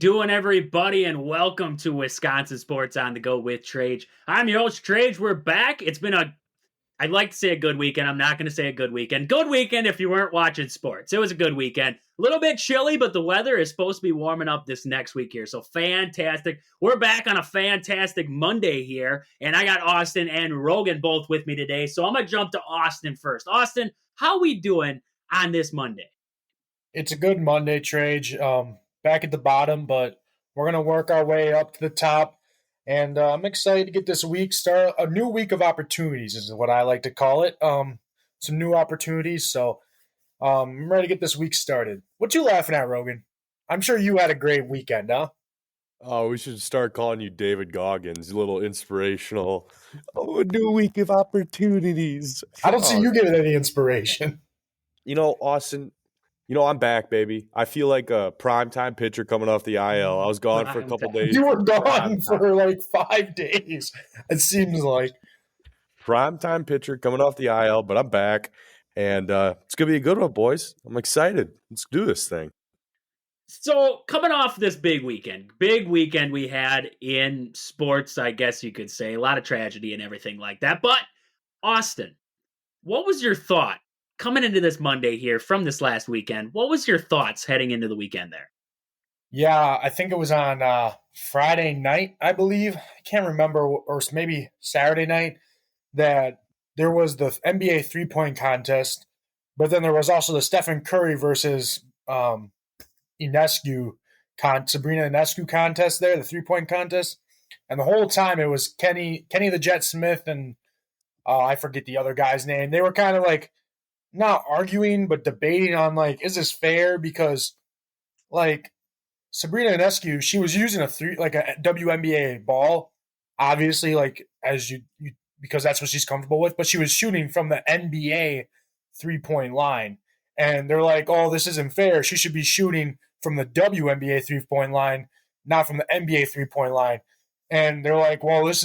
doing, everybody, and welcome to Wisconsin Sports on the Go with Trage. I'm your host, Trage. We're back. It's been I'd like to say a good weekend. I'm not going to say a good weekend. Good weekend if you weren't watching sports. It was a good weekend. A little bit chilly, but the weather is supposed to be warming up this next week here. So fantastic. We're back on a fantastic Monday here, and I got Austin and Rogan both with me today. So I'm going to jump to Austin first. Austin, how we doing on this Monday? It's a good Monday, Trage. Back at the bottom, but we're going to work our way up to the top. And I'm excited to get this week started. A new week of opportunities is what I like to call it. Some new opportunities. So I'm ready to get this week started. What you laughing at, Rogan? I'm sure you had a great weekend, huh? Oh, we should start calling you David Goggins, a little inspirational. Oh, a new week of opportunities. I don't see you getting any inspiration. Austin, I'm back, baby. I feel like a primetime pitcher coming off the IL. I was gone for a couple days. You were gone for like 5 days, it seems like. Primetime pitcher coming off the IL, but I'm back. And it's going to be a good one, boys. I'm excited. Let's do this thing. So, coming off this big weekend we had in sports, I guess you could say. A lot of tragedy and everything like that. But, Austin, what was your thought coming into this Monday here from this last weekend? What was your thoughts heading into the weekend there? Yeah, I think it was on Friday night, I believe. I can't remember, or maybe Saturday night, that there was the NBA three-point contest, but then there was also the Stephen Curry versus Sabrina Ionescu contest there, the three-point contest. And the whole time it was Kenny the Jet Smith and I forget the other guy's name. They were kind of like not arguing, but debating on like, is this fair? Because like Sabrina Ionescu, she was using a WNBA ball, obviously, like as you because that's what she's comfortable with, but she was shooting from the NBA 3-point line. And they're like, oh, this isn't fair. She should be shooting from the WNBA 3-point line, not from the NBA 3-point line. And they're like, well, I was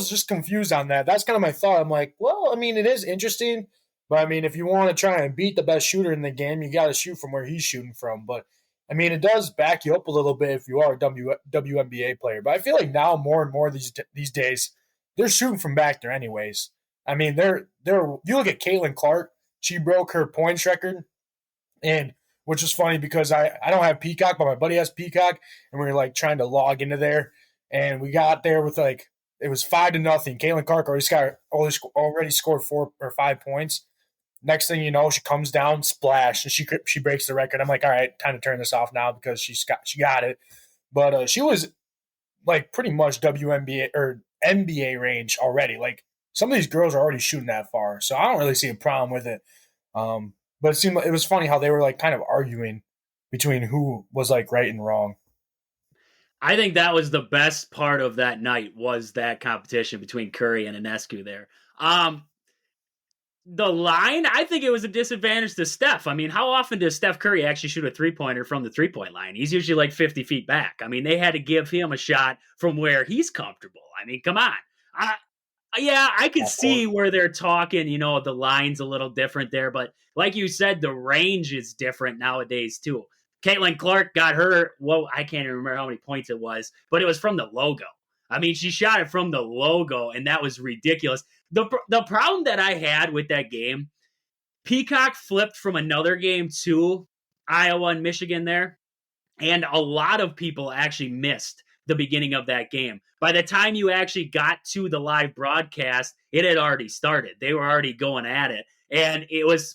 just confused on that. That's kind of my thought. I'm like, well, it is interesting. But, if you want to try and beat the best shooter in the game, you got to shoot from where he's shooting from. But, it does back you up a little bit if you are a WNBA player. But I feel like now more and more these days, they're shooting from back there anyways. They're you look at Caitlin Clark. She broke her points record, and which is funny because I don't have Peacock, but my buddy has Peacock, and we were like trying to log into there, and we got there with like it was 5-0. Caitlin Clark already scored 4 or 5 points. Next thing you know, she comes down, splash, and she breaks the record. I'm like, all right, time to turn this off now because she got it. But she was like pretty much WNBA or NBA range already. Like some of these girls are already shooting that far, so I don't really see a problem with it. But it seemed like it was funny how they were like kind of arguing between who was like right and wrong. I think that was the best part of that night was that competition between Curry and Ionescu there. The line, I think it was a disadvantage to Steph. How often does Steph Curry actually shoot a three-pointer from the three-point line? He's usually like 50 feet back. They had to give him a shot from where he's comfortable. Come on. I can see where they're talking, the line's a little different there. But like you said, the range is different nowadays too. Caitlin Clark got her, I can't even remember how many points it was, but it was from the logo. She shot it from the logo, and that was ridiculous. The problem that I had with that game, Peacock flipped from another game to Iowa and Michigan there, and a lot of people actually missed the beginning of that game. By the time you actually got to the live broadcast, it had already started. They were already going at it, and it was,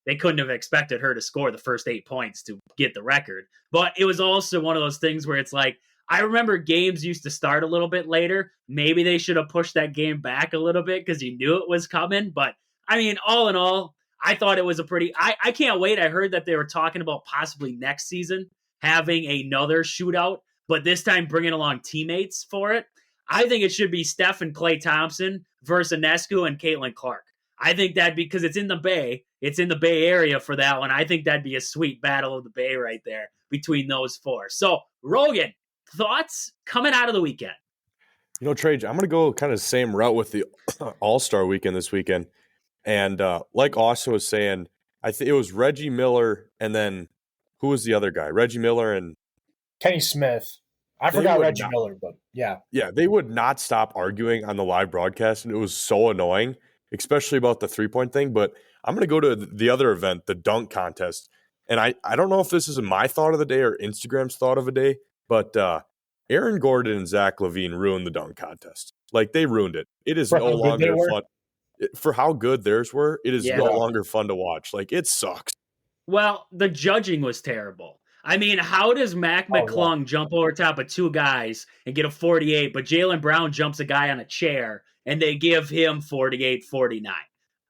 they couldn't have expected her to score the first 8 points to get the record. But it was also one of those things where it's like, I remember games used to start a little bit later. Maybe they should have pushed that game back a little bit because you knew it was coming. But, all in all, I thought it was a pretty... I can't wait. I heard that they were talking about possibly next season having another shootout, but this time bringing along teammates for it. I think it should be Steph and Klay Thompson versus Ionescu and Caitlin Clark. I think that because it's in the Bay. It's in the Bay Area for that one. I think that'd be a sweet battle of the Bay right there between those four. So, Rogan, thoughts coming out of the weekend? Trage, I'm going to go kind of the same route with the All-Star weekend this weekend. And like Austin was saying, I think it was Reggie Miller and then who was the other guy? Reggie Miller and Kenny Smith. I they forgot would Reggie not. Miller, but yeah. Yeah, they would not stop arguing on the live broadcast, and it was so annoying, especially about the 3-point thing. But I'm going to go to the other event, the dunk contest. And I don't know if this is my thought of the day or Instagram's thought of the day, but Aaron Gordon and Zach LaVine ruined the dunk contest. Like, they ruined it. It is For no how good they longer were. fun. For how good theirs were, it is no Yeah. longer fun to watch. Like, it sucks. Well, the judging was terrible. I mean, how does Mac Oh, yeah. McClung jump over top of two guys and get a 48, but Jaylen Brown jumps a guy on a chair and they give him 48, 49?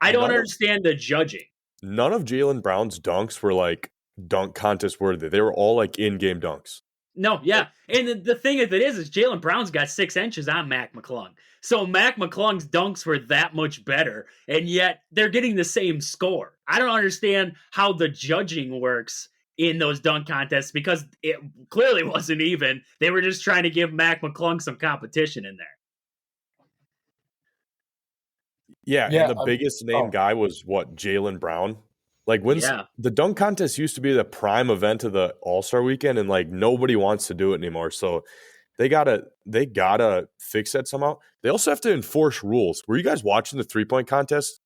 I don't understand the judging. None of Jaylen Brown's dunks were like dunk contest worthy. They were all like in-game dunks. No, yeah. And the thing of it is Jaylen Brown's got 6 inches on Mac McClung. So Mac McClung's dunks were that much better, and yet they're getting the same score. I don't understand how the judging works in those dunk contests because it clearly wasn't even. They were just trying to give Mac McClung some competition in there. Yeah, and the biggest name guy was what, Jaylen Brown? Like, the dunk contest used to be the prime event of the All-Star weekend, and like nobody wants to do it anymore. So they gotta fix that somehow. They also have to enforce rules. Were you guys watching the 3-point contest?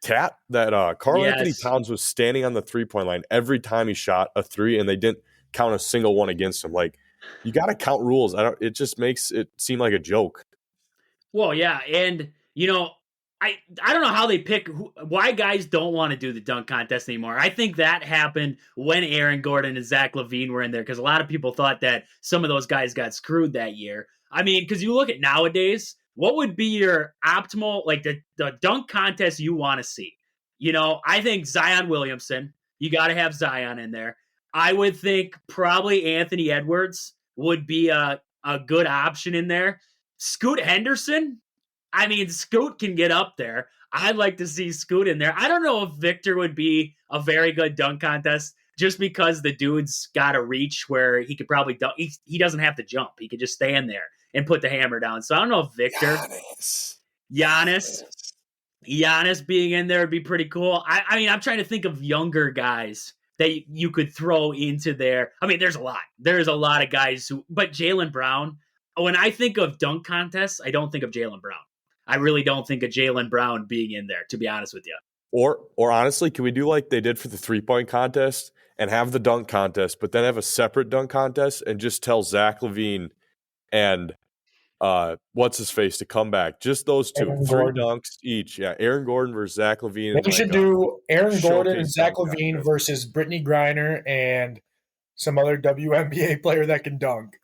Karl Anthony Towns was standing on the 3-point line every time he shot a 3, and they didn't count a single one against him. Like, you got to count rules. It just makes it seem like a joke. Well, yeah, and you know, I don't know how they pick why guys don't want to do the dunk contest anymore. I think that happened when Aaron Gordon and Zach LaVine were in there because a lot of people thought that some of those guys got screwed that year. I mean, because you look at nowadays, what would be your optimal, like the dunk contest you want to see? You know, I think Zion Williamson, you got to have Zion in there. I would think probably Anthony Edwards would be a good option in there. Scoot Henderson, I mean, Scoot can get up there. I'd like to see Scoot in there. I don't know if Victor would be a very good dunk contest just because the dude's got a reach where he could probably dunk. He doesn't have to jump. He could just stand there and put the hammer down. So I don't know if Victor, Giannis being in there would be pretty cool. I mean, I'm trying to think of younger guys that you could throw into there. I mean, there's a lot. There's a lot of guys but Jaylen Brown, when I think of dunk contests, I don't think of Jaylen Brown. I really don't think of Jaylen Brown being in there, to be honest with you. Or honestly, can we do like they did for the 3-point contest and have the dunk contest, but then have a separate dunk contest and just tell Zach LaVine and what's his face to come back? Just those two, Aaron 3 Gordon. dunks each. Yeah, Aaron Gordon versus Zach LaVine. They should do Aaron Gordon and Zach LaVine versus Brittany Griner and some other WNBA player that can dunk.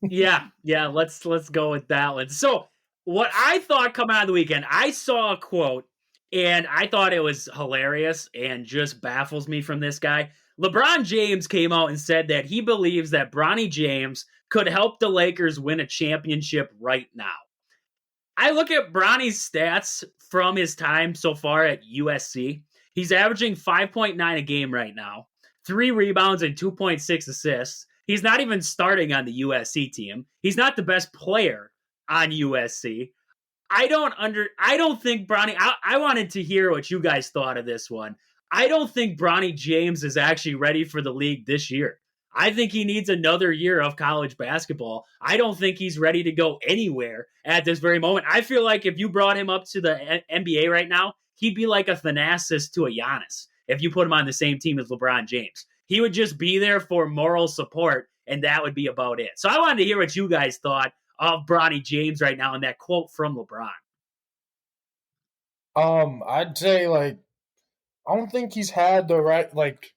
Yeah, let's go with that one. So what I thought coming out of the weekend, I saw a quote and I thought it was hilarious and just baffles me from this guy. LeBron James came out and said that he believes that Bronny James could help the Lakers win a championship right now. I look at Bronny's stats from his time so far at USC. He's averaging 5.9 a game right now, 3 rebounds and 2.6 assists. He's not even starting on the USC team. He's not the best player on USC. I don't think Bronny. I wanted to hear what you guys thought of this one. I don't think Bronny James is actually ready for the league this year. I think he needs another year of college basketball. I don't think he's ready to go anywhere at this very moment. I feel like if you brought him up to the NBA right now, he'd be like a Thanasis to a Giannis if you put him on the same team as LeBron James. He would just be there for moral support, and that would be about it. So I wanted to hear what you guys thought of Bronny James right now and that quote from LeBron. I'd say, like, I don't think he's had the right, like,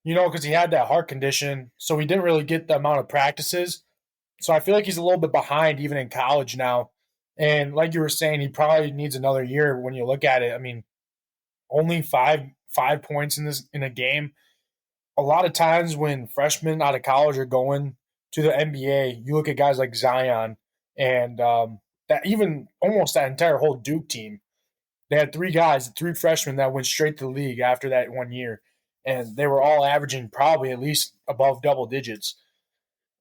you know, because he had that heart condition, so he didn't really get the amount of practices. So I feel like he's a little bit behind even in college now. And like you were saying, he probably needs another year when you look at it. I mean, only five points in a game. A lot of times when freshmen out of college are going to the NBA, you look at guys like Zion and that even almost that entire whole Duke team. They had 3 freshmen that went straight to the league after that 1 year. And they were all averaging probably at least above double digits.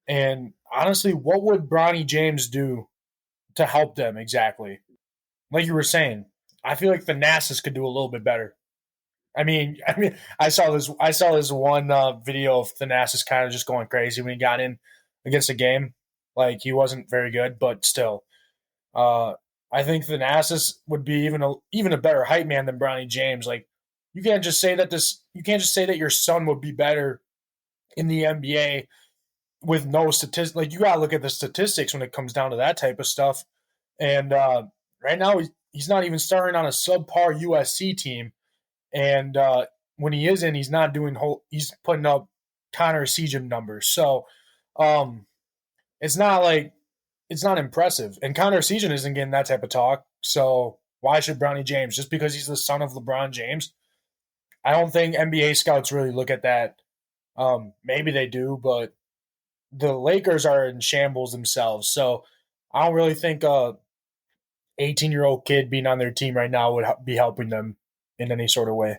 And honestly, what would Bronny James do to help them exactly? Like you were saying, I feel like Thanasis could do a little bit better I mean, I saw this one video of Thanasis kind of just going crazy when he got in against a game. Like he wasn't very good, but still, uh, I think Thanasis would be even a better hype man than Bronny James. Like you can't just say that your son would be better in the NBA with no statistics. Like you gotta look at the statistics when it comes down to that type of stuff. And right now he's not even starting on a subpar USC team. And when he is in, he's not doing he's putting up Connor Seagram numbers. So it's not impressive. And Connor Seagram isn't getting that type of talk. So why should Bronny James? Just because he's the son of LeBron James? I don't think NBA scouts really look at that. Maybe they do, but the Lakers are in shambles themselves. So I don't really think a 18-year-old kid being on their team right now would be helping them in any sort of way.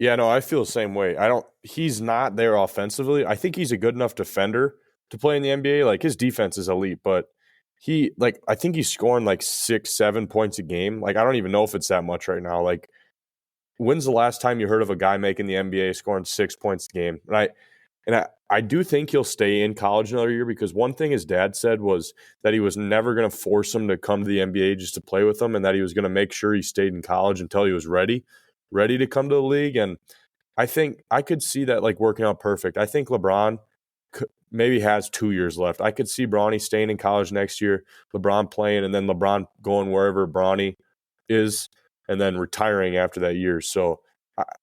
Yeah, no, I feel the same way. He's not there offensively. I think he's a good enough defender to play in the NBA. Like his defense is elite, but I think he's scoring like 6-7 points a game. Like I don't even know if it's that much right now. Like when's the last time you heard of a guy making the NBA scoring 6 points a game? And I do think he'll stay in college another year because one thing his dad said was that he was never going to force him to come to the NBA just to play with him, and that he was going to make sure he stayed in college until he was ready to come to the league. And I think I could see that like working out perfect. I think LeBron maybe has 2 years left. I could see Bronny staying in college next year, LeBron playing, and then LeBron going wherever Bronny is and then retiring after that year. So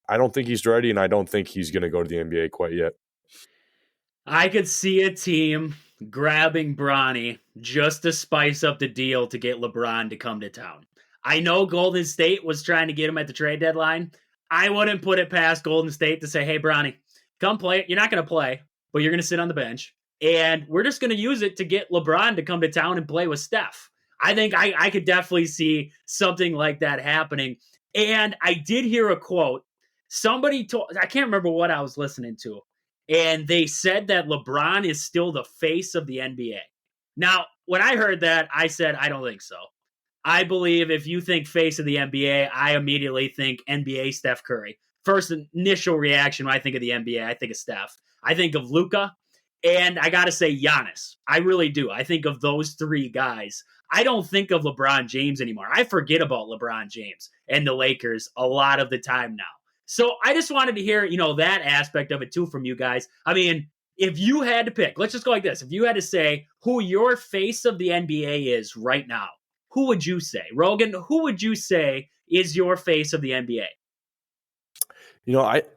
I don't think he's ready, and I don't think he's going to go to the NBA quite yet. I could see a team grabbing Bronny just to spice up the deal to get LeBron to come to town. I know Golden State was trying to get him at the trade deadline. I wouldn't put it past Golden State to say, hey, Bronny, come play. You're not going to play, but you're going to sit on the bench. And we're just going to use it to get LeBron to come to town and play with Steph. I think I could definitely see something like that happening. And I did hear a quote. Somebody told, I can't remember what I was listening to. And they said that LeBron is still the face of the NBA. Now, when I heard that, I said, I don't think so. I believe if you think face of the NBA, I immediately think NBA Steph Curry. First initial reaction when I think of the NBA, I think of Steph. I think of Luka, and I got to say Giannis. I really do. I think of those three guys. I don't think of LeBron James anymore. I forget about LeBron James and the Lakers a lot of the time now. So I just wanted to hear, that aspect of it too from you guys. I mean, if you had to pick, let's just go like this. If you had to say who your face of the NBA is right now, who would you say? Rogan, who would you say is your face of the NBA?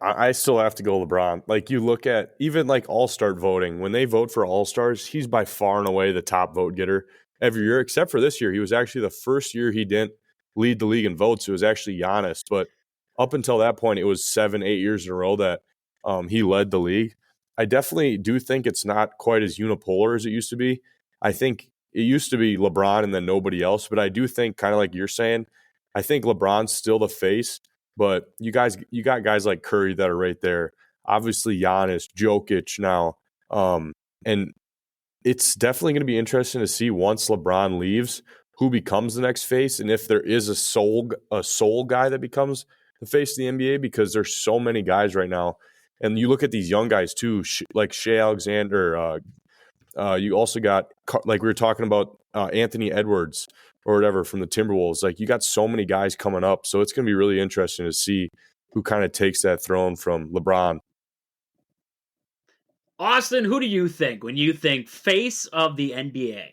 I still have to go LeBron. Like you look at even like all-star voting, when they vote for all-stars, he's by far and away the top vote getter every year, except for this year. He was actually the first year he didn't lead the league in votes. It was actually Giannis. But up until that point, it was 7-8 years in a row that he led the league. I definitely do think it's not quite as unipolar as it used to be. I think it used to be LeBron and then nobody else. But I do think, kind of like you're saying, I think LeBron's still the face. But you got guys like Curry that are right there. Obviously, Giannis, Jokic now. And it's definitely going to be interesting to see once LeBron leaves, who becomes the next face, and if there is a soul guy that becomes the face of the NBA, because there's so many guys right now. And you look at these young guys too, like Shai Alexander. You also got, like we were talking about, Anthony Edwards or whatever from the Timberwolves. Like you got so many guys coming up. So it's going to be really interesting to see who kind of takes that throne from LeBron. Austin, who do you think when you think face of the NBA?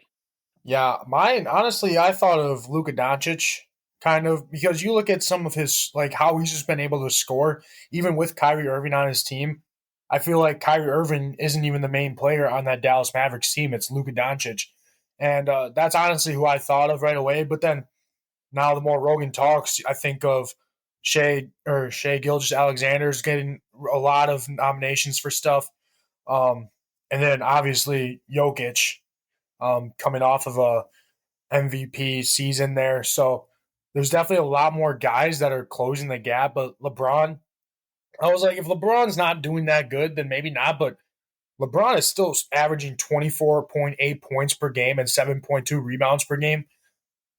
Yeah, mine, honestly, I thought of Luka Doncic, kind of, because you look at some of his, like how he's just been able to score, even with Kyrie Irving on his team. I feel like Kyrie Irving isn't even the main player on that Dallas Mavericks team. It's Luka Doncic. And that's honestly who I thought of right away. But then now the more Rogan talks, I think of Shai Gilgeous-Alexander's getting a lot of nominations for stuff. And then obviously Jokic coming off of a MVP season there. So there's definitely a lot more guys that are closing the gap. But LeBron, I was like, if LeBron's not doing that good, then maybe not. But LeBron is still averaging 24.8 points per game and 7.2 rebounds per game,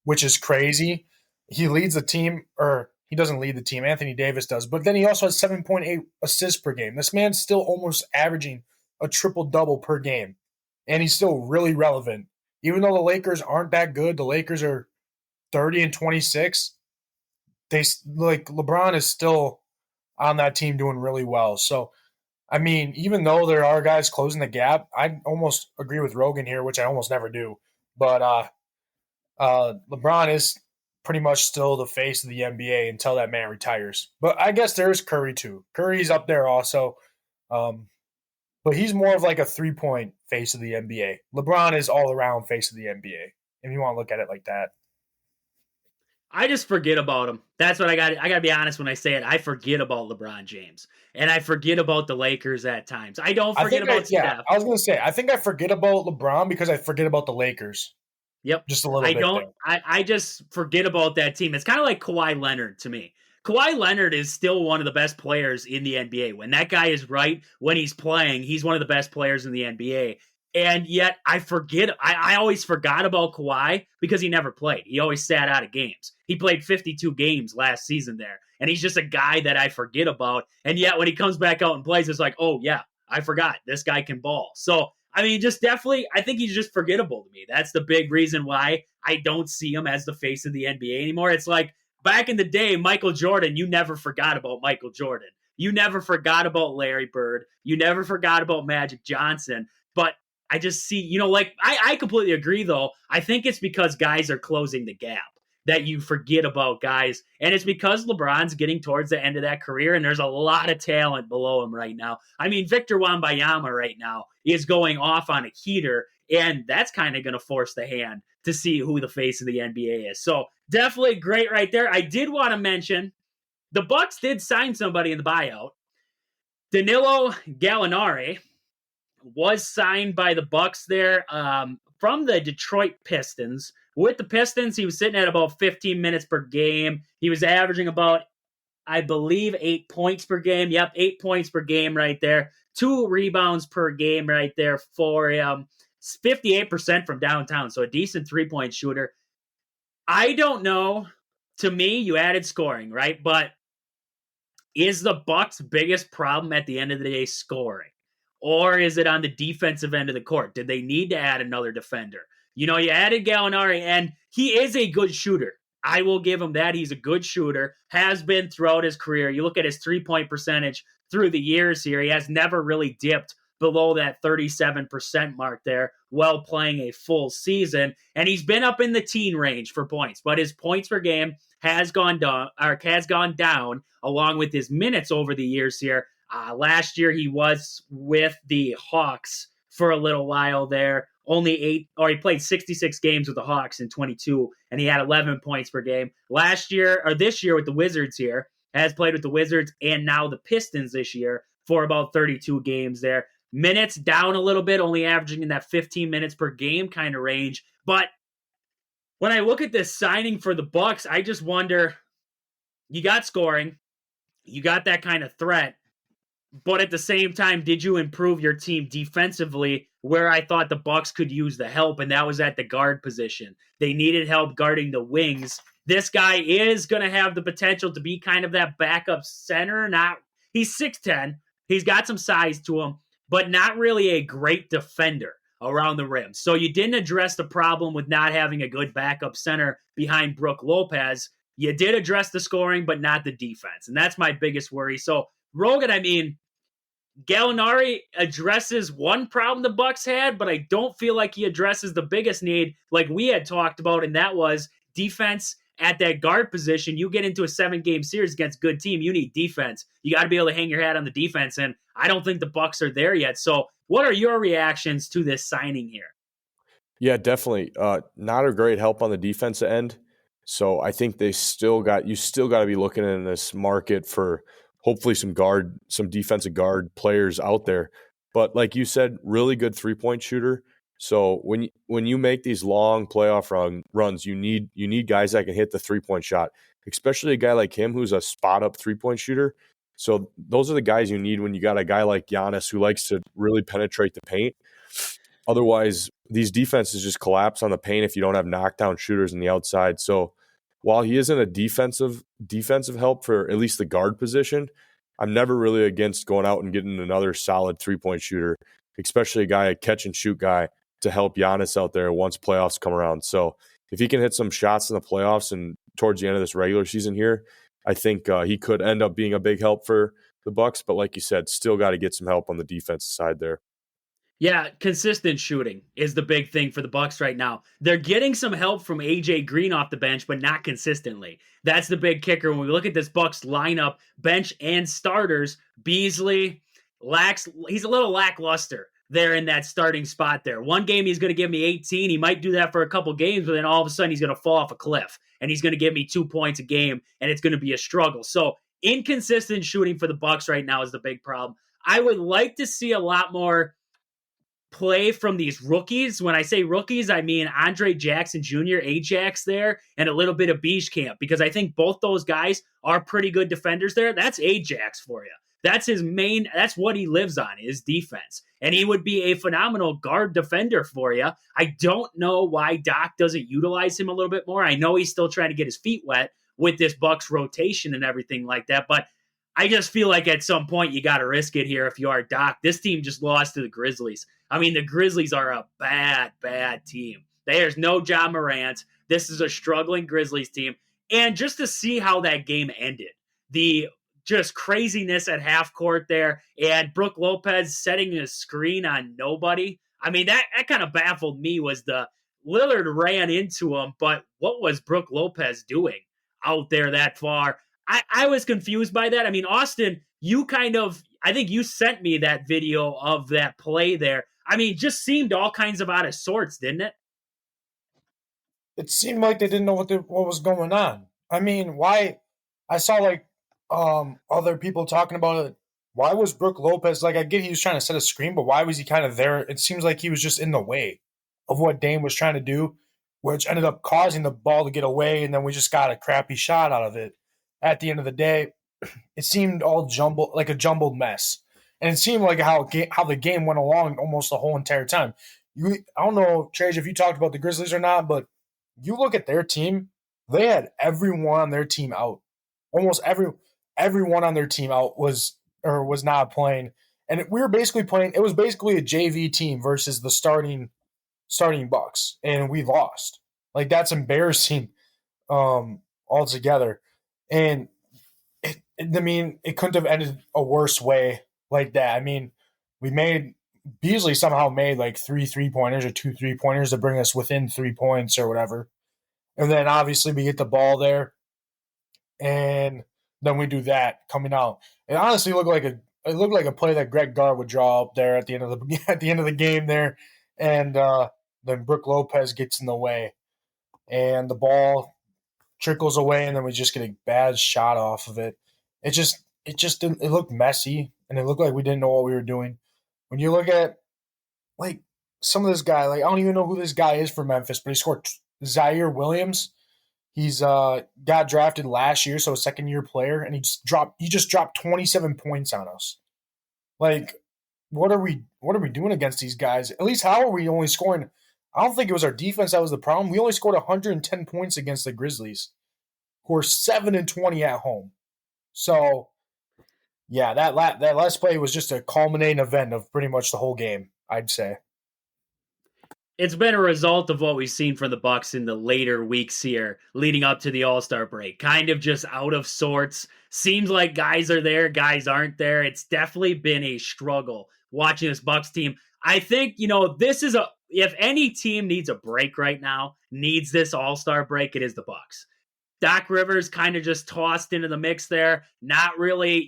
which is crazy. he leads the team, or he doesn't lead the team. Anthony Davis does, but then he also has 7.8 assists per game. This man's still almost averaging a triple-double per game, and he's still really relevant. Even though the Lakers aren't that good, the Lakers are 30-26. LeBron is still on that team doing really well. So, I mean, even though there are guys closing the gap, I almost agree with Rogan here, which I almost never do. But LeBron is pretty much still the face of the NBA until that man retires. But I guess there's Curry too. Curry's up there also. But he's more of like a 3-point face of the NBA. LeBron is all around face of the NBA, if you want to look at it like that. I just forget about him. That's what I got to be honest when I say it. I forget about LeBron James. And I forget about the Lakers at times. I don't forget about Steph. Yeah, I was going to say, I think I forget about LeBron because I forget about the Lakers. Yep. Just a little bit. I just forget about that team. It's kind of like Kawhi Leonard to me. Kawhi Leonard is still one of the best players in the NBA. When that guy is right, when he's playing, he's one of the best players in the NBA. And yet I forget. I always forgot about Kawhi because he never played. He always sat out of games. He played 52 games last season there. And he's just a guy that I forget about. And yet when he comes back out and plays, it's like, oh, yeah, I forgot. This guy can ball. So, I mean, just definitely, I think he's just forgettable to me. That's the big reason why I don't see him as the face of the NBA anymore. It's like back in the day, Michael Jordan, you never forgot about Michael Jordan. You never forgot about Larry Bird. You never forgot about Magic Johnson. But I just see, like I completely agree, though. I think it's because guys are closing the gap that you forget about guys. And it's because LeBron's getting towards the end of that career, and there's a lot of talent below him right now. I mean, Victor Wembanyama right now is going off on a heater, and that's kind of going to force the hand to see who the face of the NBA is. So definitely great right there. I did want to mention the Bucks did sign somebody in the buyout. Danilo Gallinari was signed by the Bucks there from the Detroit Pistons. With the Pistons, he was sitting at about 15 minutes per game. He was averaging about, I believe, 8 points per game. Yep, 8 points per game right there. 2 rebounds per game right there for him. 58% from downtown, so a decent three-point shooter. I don't know. To me, you added scoring, right? But is the Bucks' biggest problem at the end of the day scoring? Or is it on the defensive end of the court? Did they need to add another defender? You added Gallinari, and he is a good shooter. I will give him that. He's a good shooter, has been throughout his career. You look at his three-point percentage through the years here. He has never really dipped below that 37% mark there while playing a full season. And he's been up in the teen range for points, but his points per game has gone down along with his minutes over the years here. Last year, he was with the Hawks for a little while there. He played 66 games with the Hawks in 22, and he had 11 points per game. This year with the Wizards here, has played with the Wizards and now the Pistons this year for about 32 games there. Minutes down a little bit, only averaging in that 15 minutes per game kind of range. But when I look at this signing for the Bucks, I just wonder, you got scoring, you got that kind of threat, but at the same time, did you improve your team defensively where I thought the Bucks could use the help, and that was at the guard position. They needed help guarding the wings. This guy is going to have the potential to be kind of that backup center. He's 6'10". He's got some size to him, but not really a great defender around the rim. So you didn't address the problem with not having a good backup center behind Brook Lopez. You did address the scoring, but not the defense. And that's my biggest worry. So Rogan, I mean, Gallinari addresses one problem the Bucks had, but I don't feel like he addresses the biggest need like we had talked about, and that was defense at that guard position. You get into a 7-game series against a good team, you need defense. You got to be able to hang your hat on the defense, and I don't think the Bucks are there yet. So what are your reactions to this signing here? Yeah, definitely. Not a great help on the defensive end. So I think you still got to be looking in this market for hopefully some defensive guard players out there. But like you said, really good 3-point shooter. So when you make these long playoff runs, you need guys that can hit the 3-point shot, especially a guy like him who's a spot up 3-point shooter. So those are the guys you need when you got a guy like Giannis who likes to really penetrate the paint. Otherwise, these defenses just collapse on the paint if you don't have knockdown shooters on the outside. So while he isn't a defensive help for at least the guard position, I'm never really against going out and getting another solid 3-point shooter, especially a catch and shoot guy to help Giannis out there once playoffs come around. So if he can hit some shots in the playoffs and towards the end of this regular season here, I think he could end up being a big help for the Bucks. But like you said, still got to get some help on the defensive side there. Yeah, consistent shooting is the big thing for the Bucks right now. They're getting some help from AJ Green off the bench, but not consistently. That's the big kicker. When we look at this Bucks lineup, bench and starters, Beasley he's a little lackluster there in that starting spot there. One game he's going to give me 18. He might do that for a couple games, but then all of a sudden he's going to fall off a cliff and he's going to give me 2 points a game and it's going to be a struggle. So inconsistent shooting for the Bucks right now is the big problem. I would like to see a lot more play from these rookies. When I say rookies, I mean Andre Jackson Jr., Ajax there, and a little bit of Camp, because I think both those guys are pretty good defenders there. That's Ajax for you. That's that's what he lives on, is defense. And he would be a phenomenal guard defender for you. I don't know why Doc doesn't utilize him a little bit more. I know he's still trying to get his feet wet with this Bucks rotation and everything like that, but I just feel like at some point you got to risk it here if you are Doc. This team just lost to the Grizzlies. I mean, the Grizzlies are a bad, bad team. There's no Ja Morant. This is a struggling Grizzlies team. And just to see how that game ended, the just craziness at half court there, and Brook Lopez setting a screen on nobody. I mean, that kind of baffled me. Was the Lillard ran into him, but what was Brook Lopez doing out there that far? I was confused by that. I mean, Austin, I think you sent me that video of that play there. I mean, it just seemed all kinds of out of sorts, didn't it? It seemed like they didn't know what was going on. I mean, why? I saw other people talking about it. Why was Brook Lopez, I get he was trying to set a screen, but why was he kind of there? It seems like he was just in the way of what Dame was trying to do, which ended up causing the ball to get away, and then we just got a crappy shot out of it. At the end of the day, it seemed all jumbled, like a jumbled mess. And it seemed like how the game went along almost the whole entire time. I don't know, Trage, if you talked about the Grizzlies or not, but you look at their team, they had everyone on their team out. Almost everyone on their team out was not playing. And we were basically playing, it was basically a JV team versus the starting Bucks, and we lost. That's embarrassing altogether. And it couldn't have ended a worse way like that. I mean, Beasley somehow made 3 3-pointers or 2 3-pointers to bring us within 3 points or whatever. And then obviously we get the ball there, and then we do that coming out. It honestly looked like a play that Greg Gard would draw up there at the end of the game there, and then Brook Lopez gets in the way, and the ball trickles away, and then we just get a bad shot off of it. It looked messy, and it looked like we didn't know what we were doing. When you look at some of this guy, I don't even know who this guy is for Memphis, but he scored Zaire Williams. He's got drafted last year, so a second-year player, and he just dropped 27 points on us. What are we doing against these guys? At least how are we only scoring? I don't think it was our defense that was the problem. We only scored 110 points against the Grizzlies, who are 7-20 at home. So, yeah, that last play was just a culminating event of pretty much the whole game, I'd say. It's been a result of what we've seen from the Bucks in the later weeks here, leading up to the All-Star break. Kind of just out of sorts. Seems like guys are there, guys aren't there. It's definitely been a struggle watching this Bucks team. I think, this is if any team needs a break right now, needs this All-Star break, it is the Bucks. Doc Rivers kind of just tossed into the mix there. Not really,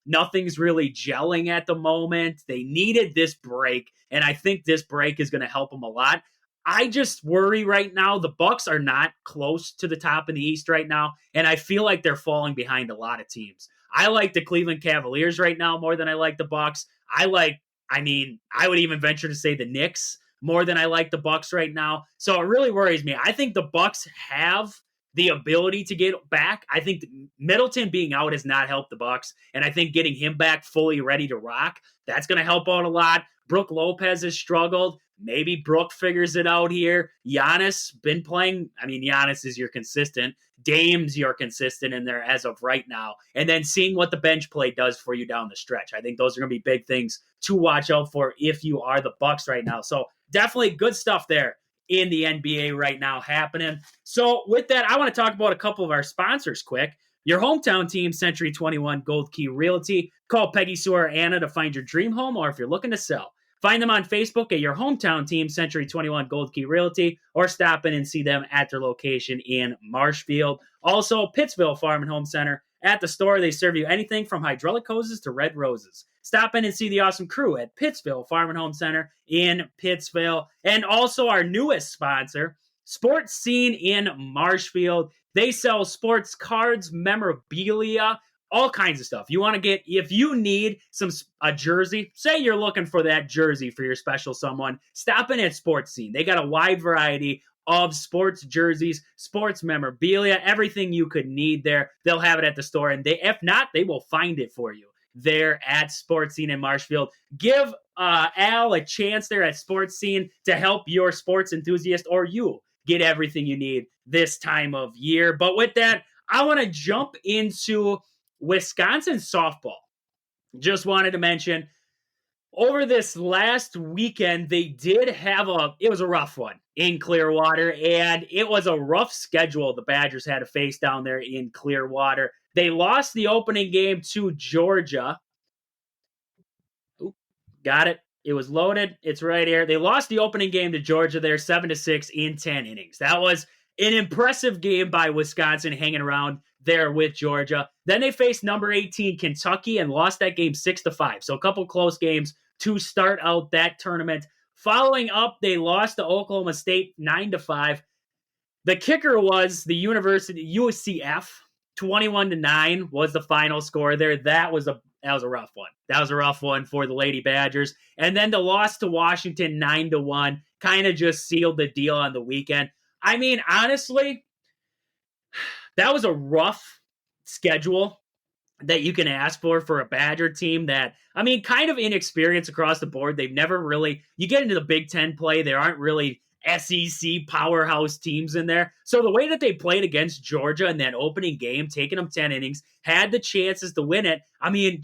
nothing's really gelling at the moment. They needed this break, and I think this break is going to help them a lot. I just worry right now. The Bucks are not close to the top in the East right now, and I feel like they're falling behind a lot of teams. I like the Cleveland Cavaliers right now more than I like the Bucks. I would even venture to say the Knicks more than I like the Bucks right now. So it really worries me. I think the Bucks have the ability to get back. I think Middleton being out has not helped the Bucks, and I think getting him back fully ready to rock, that's going to help out a lot. Brook Lopez has struggled. Maybe Brooke figures it out here. Giannis been playing. I mean, Giannis is your consistent. Dame's your consistent in there as of right now. And then seeing what the bench play does for you down the stretch. I think those are going to be big things to watch out for if you are the Bucks right now. So definitely good stuff there in the NBA right now happening. So with that, I want to talk about a couple of our sponsors quick. Your hometown team, Century 21 Gold Key Realty. Call Peggy, Sue, or Anna to find your dream home, or if you're looking to sell, find them on Facebook at your hometown team, Century 21 Gold Key Realty, or stop in and see them at their location in Marshfield. Also, Pittsville Farm and Home Center. At the store, they serve you anything from hydraulic hoses to red roses. Stop in and see the awesome crew at Pittsville Farm and Home Center in Pittsville. And also our newest sponsor, Sports Scene in Marshfield. They sell sports cards, memorabilia, all kinds of stuff. You want to get, if you need a jersey, say you're looking for that jersey for your special someone, stop in at Sports Scene. They got a wide variety of sports jerseys, sports memorabilia, everything you could need there. They'll have it at the store, and if not, they will find it for you there at Sports Scene in Marshfield. Give Al a chance there at Sports Scene to help your sports enthusiast or you get everything you need this time of year. But with that, I want to jump into Wisconsin softball. Just wanted to mention, over this last weekend, they did have it was a rough one in Clearwater, and it was a rough schedule the Badgers had to face down there in Clearwater. They lost the opening game to Georgia. Ooh, got it. It was loaded. It's right here. They lost the opening game to Georgia there 7-6 in 10 innings. That was an impressive game by Wisconsin hanging around there with Georgia. Then they faced number 18 Kentucky and lost that game 6-5. So a couple close games to start out that tournament. Following up, they lost to Oklahoma State 9-5. The kicker was the UCF 21-9 was the final score there. That was a rough one. That was a rough one for the Lady Badgers. And then the loss to Washington 9-1 kind of just sealed the deal on the weekend. I mean, honestly, that was a rough schedule that you can ask for a Badger team that, I mean, kind of inexperienced across the board. They've never really, you get into the Big Ten play, there aren't really SEC powerhouse teams in there. So the way that they played against Georgia in that opening game, taking them 10 innings, had the chances to win it. I mean,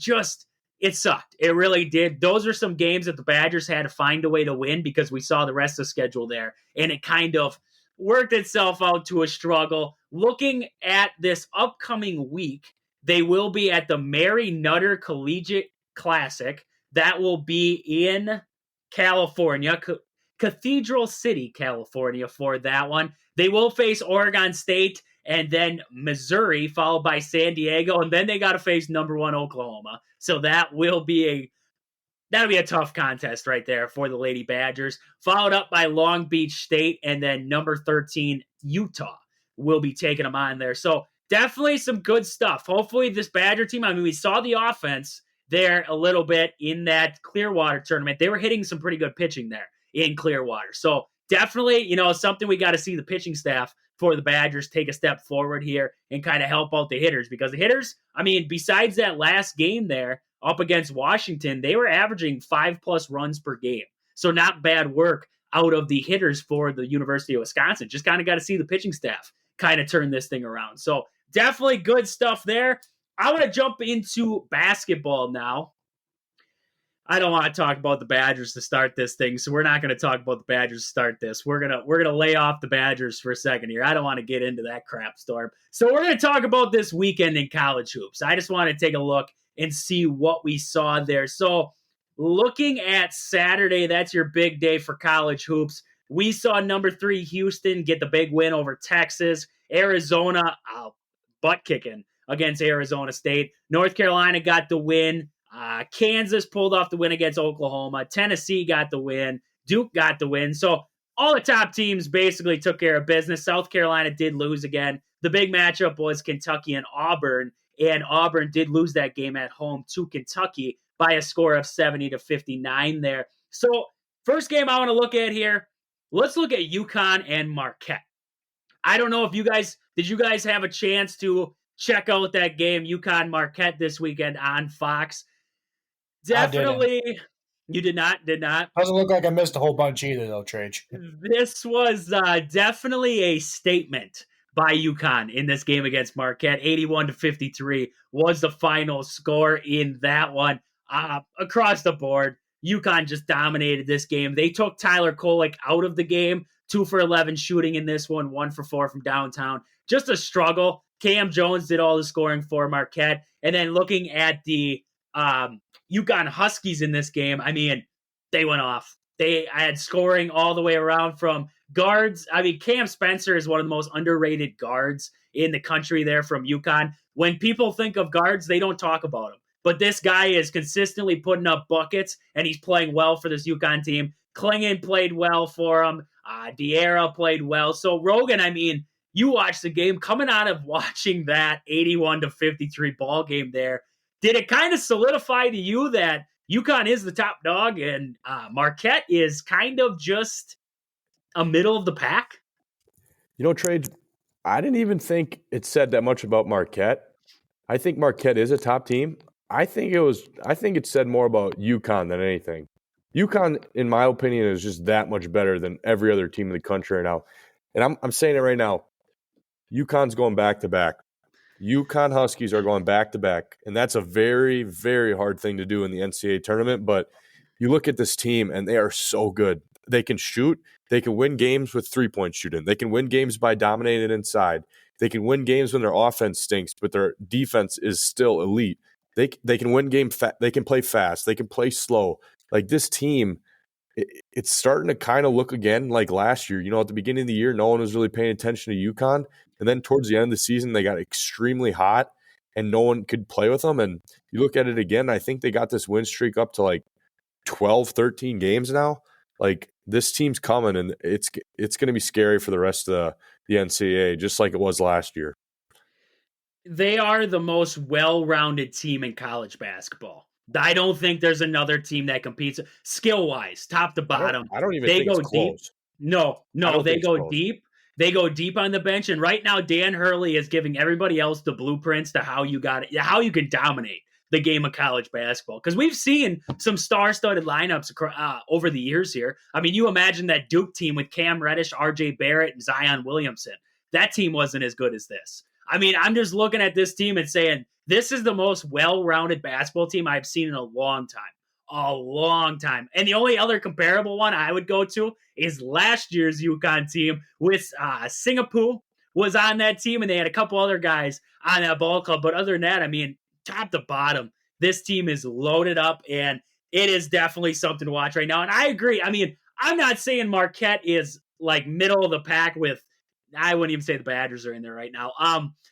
it sucked. It really did. Those are some games that the Badgers had to find a way to win because we saw the rest of the schedule there, and it kind of worked itself out to a struggle. Looking at this upcoming week, they will be at the Mary Nutter Collegiate Classic. That will be in California, Cathedral City, California for that one. They will face Oregon State and then Missouri, followed by San Diego, and then they got to face number 1 Oklahoma. So that'll be a tough contest right there for the Lady Badgers, followed up by Long Beach State, and then number 13 Utah will be taking them on there. So definitely some good stuff. Hopefully this Badger team, I mean, we saw the offense there a little bit in that Clearwater tournament. They were hitting some pretty good pitching there in Clearwater. So definitely, something we got to see the pitching staff for the Badgers take a step forward here and kind of help out the hitters, because the hitters, I mean, besides that last game there up against Washington, they were averaging 5+ runs per game. So not bad work out of the hitters for the University of Wisconsin. Just kind of got to see the pitching staff kind of turn this thing around. So definitely good stuff there. I want to jump into basketball now. I don't want to talk about the Badgers to start this thing, so we're not going to talk about the Badgers to start this. We're gonna lay off the Badgers for a second here. I don't want to get into that crap storm. So we're going to talk about this weekend in college hoops. I just want to take a look and see what we saw there. So looking at Saturday, that's your big day for college hoops. We saw number 3 Houston get the big win over Texas. Arizona, butt kicking against Arizona State. North Carolina got the win. Kansas pulled off the win against Oklahoma. Tennessee got the win. Duke got the win. So all the top teams basically took care of business. South Carolina did lose again. The big matchup was Kentucky and Auburn did lose that game at home to Kentucky by a score of 70-59 there. So first game I want to look at here, let's look at UConn and Marquette. I don't know if did you guys have a chance to check out that game, UConn Marquette, this weekend on Fox? Definitely You did not. Doesn't look like I missed a whole bunch either, though, Trage. This was definitely a statement by UConn in this game against Marquette. 81-53 was the final score in that one. Across the board, UConn just dominated this game. They took Tyler Kolek out of the game, 2 for 11 shooting in this one, 1 for 4 from downtown. Just a struggle. Cam Jones did all the scoring for Marquette. And then looking at the UConn Huskies in this game, I mean, they went off. They had scoring all the way around from guards. I mean, Cam Spencer is one of the most underrated guards in the country there from UConn. When people think of guards, they don't talk about him. But this guy is consistently putting up buckets, and he's playing well for this UConn team. Klingon played well for him. Diarra played well. So, Rogan, I mean, you watched the game. Coming out of watching that 81-53 ball game there, did it kind of solidify to you that UConn is the top dog and Marquette is kind of just a middle of the pack? You know, Trade, I didn't even think it said that much about Marquette. I think Marquette is a top team. I think it said more about UConn than anything. UConn, in my opinion, is just that much better than every other team in the country right now. And I'm saying it right now. UConn's going back to back. UConn Huskies are going back to back. And that's a very, very hard thing to do in the NCAA tournament. But you look at this team and they are so good. They can shoot. They can win games with 3-point shooting. They can win games by dominating inside. They can win games when their offense stinks, but their defense is still elite. They can win games. They can play fast. They can play slow. Like this team, it's starting to kind of look again like last year. You know, at the beginning of the year, no one was really paying attention to UConn. And then towards the end of the season, they got extremely hot and no one could play with them. And you look at it again, I think they got this win streak up to like 12, 13 games now. Like this team's coming and it's going to be scary for the rest of the NCAA, just like it was last year. They are the most well-rounded team in college basketball. I don't think there's another team that competes skill-wise, top to bottom. I don't even think it's close. No, they go deep. They go deep on the bench, and right now Dan Hurley is giving everybody else the blueprints to how you can dominate the game of college basketball. Because we've seen some star-studded lineups over the years here. I mean, you imagine that Duke team with Cam Reddish, R.J. Barrett, and Zion Williamson. That team wasn't as good as this. I mean, I'm just looking at this team and saying, this is the most well-rounded basketball team I've seen in a long time. A long time. And the only other comparable one I would go to is last year's UConn team with Singapore was on that team, and they had a couple other guys on that ball club. But other than that, I mean, top to bottom, this team is loaded up, and it is definitely something to watch right now. And I agree. I mean, I'm not saying Marquette is like middle of the pack with, I wouldn't even say the Badgers are in there right now.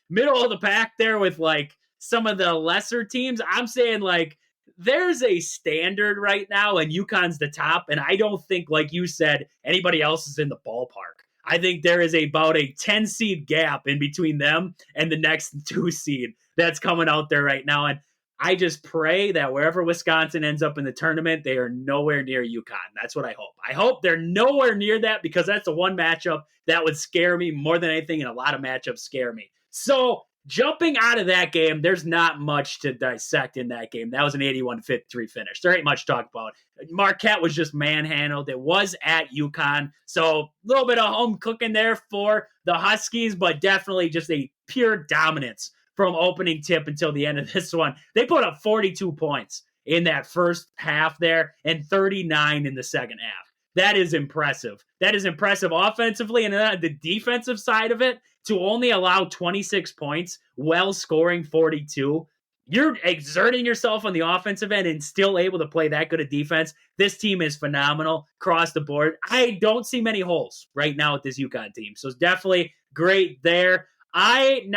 Middle of the pack there with like some of the lesser teams. I'm saying like there's a standard right now and UConn's the top. And I don't think, like you said, anybody else is in the ballpark. I think there is about a 10 seed gap in between them and the next 2 seed that's coming out there right now. And I just pray that wherever Wisconsin ends up in the tournament, they are nowhere near UConn. That's what I hope. I hope they're nowhere near that because that's the one matchup that would scare me more than anything, and a lot of matchups scare me. So jumping out of that game, there's not much to dissect in that game. That was an 81-53 finish. There ain't much to talk about. Marquette was just manhandled. It was at UConn. So a little bit of home cooking there for the Huskies, but definitely just a pure dominance from opening tip until the end of this one. They put up 42 points in that first half there and 39 in the second half. That is impressive. That is impressive offensively, and the defensive side of it, to only allow 26 points while scoring 42. You're exerting yourself on the offensive end and still able to play that good a defense. This team is phenomenal across the board. I don't see many holes right now with this UConn team. So it's definitely great there. We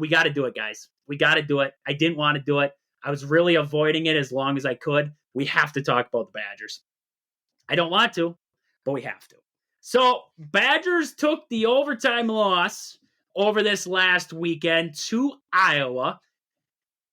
got to do it, guys. We got to do it. I didn't want to do it. I was really avoiding it as long as I could. We have to talk about the Badgers. I don't want to, but we have to. So Badgers took the overtime loss over this last weekend to Iowa.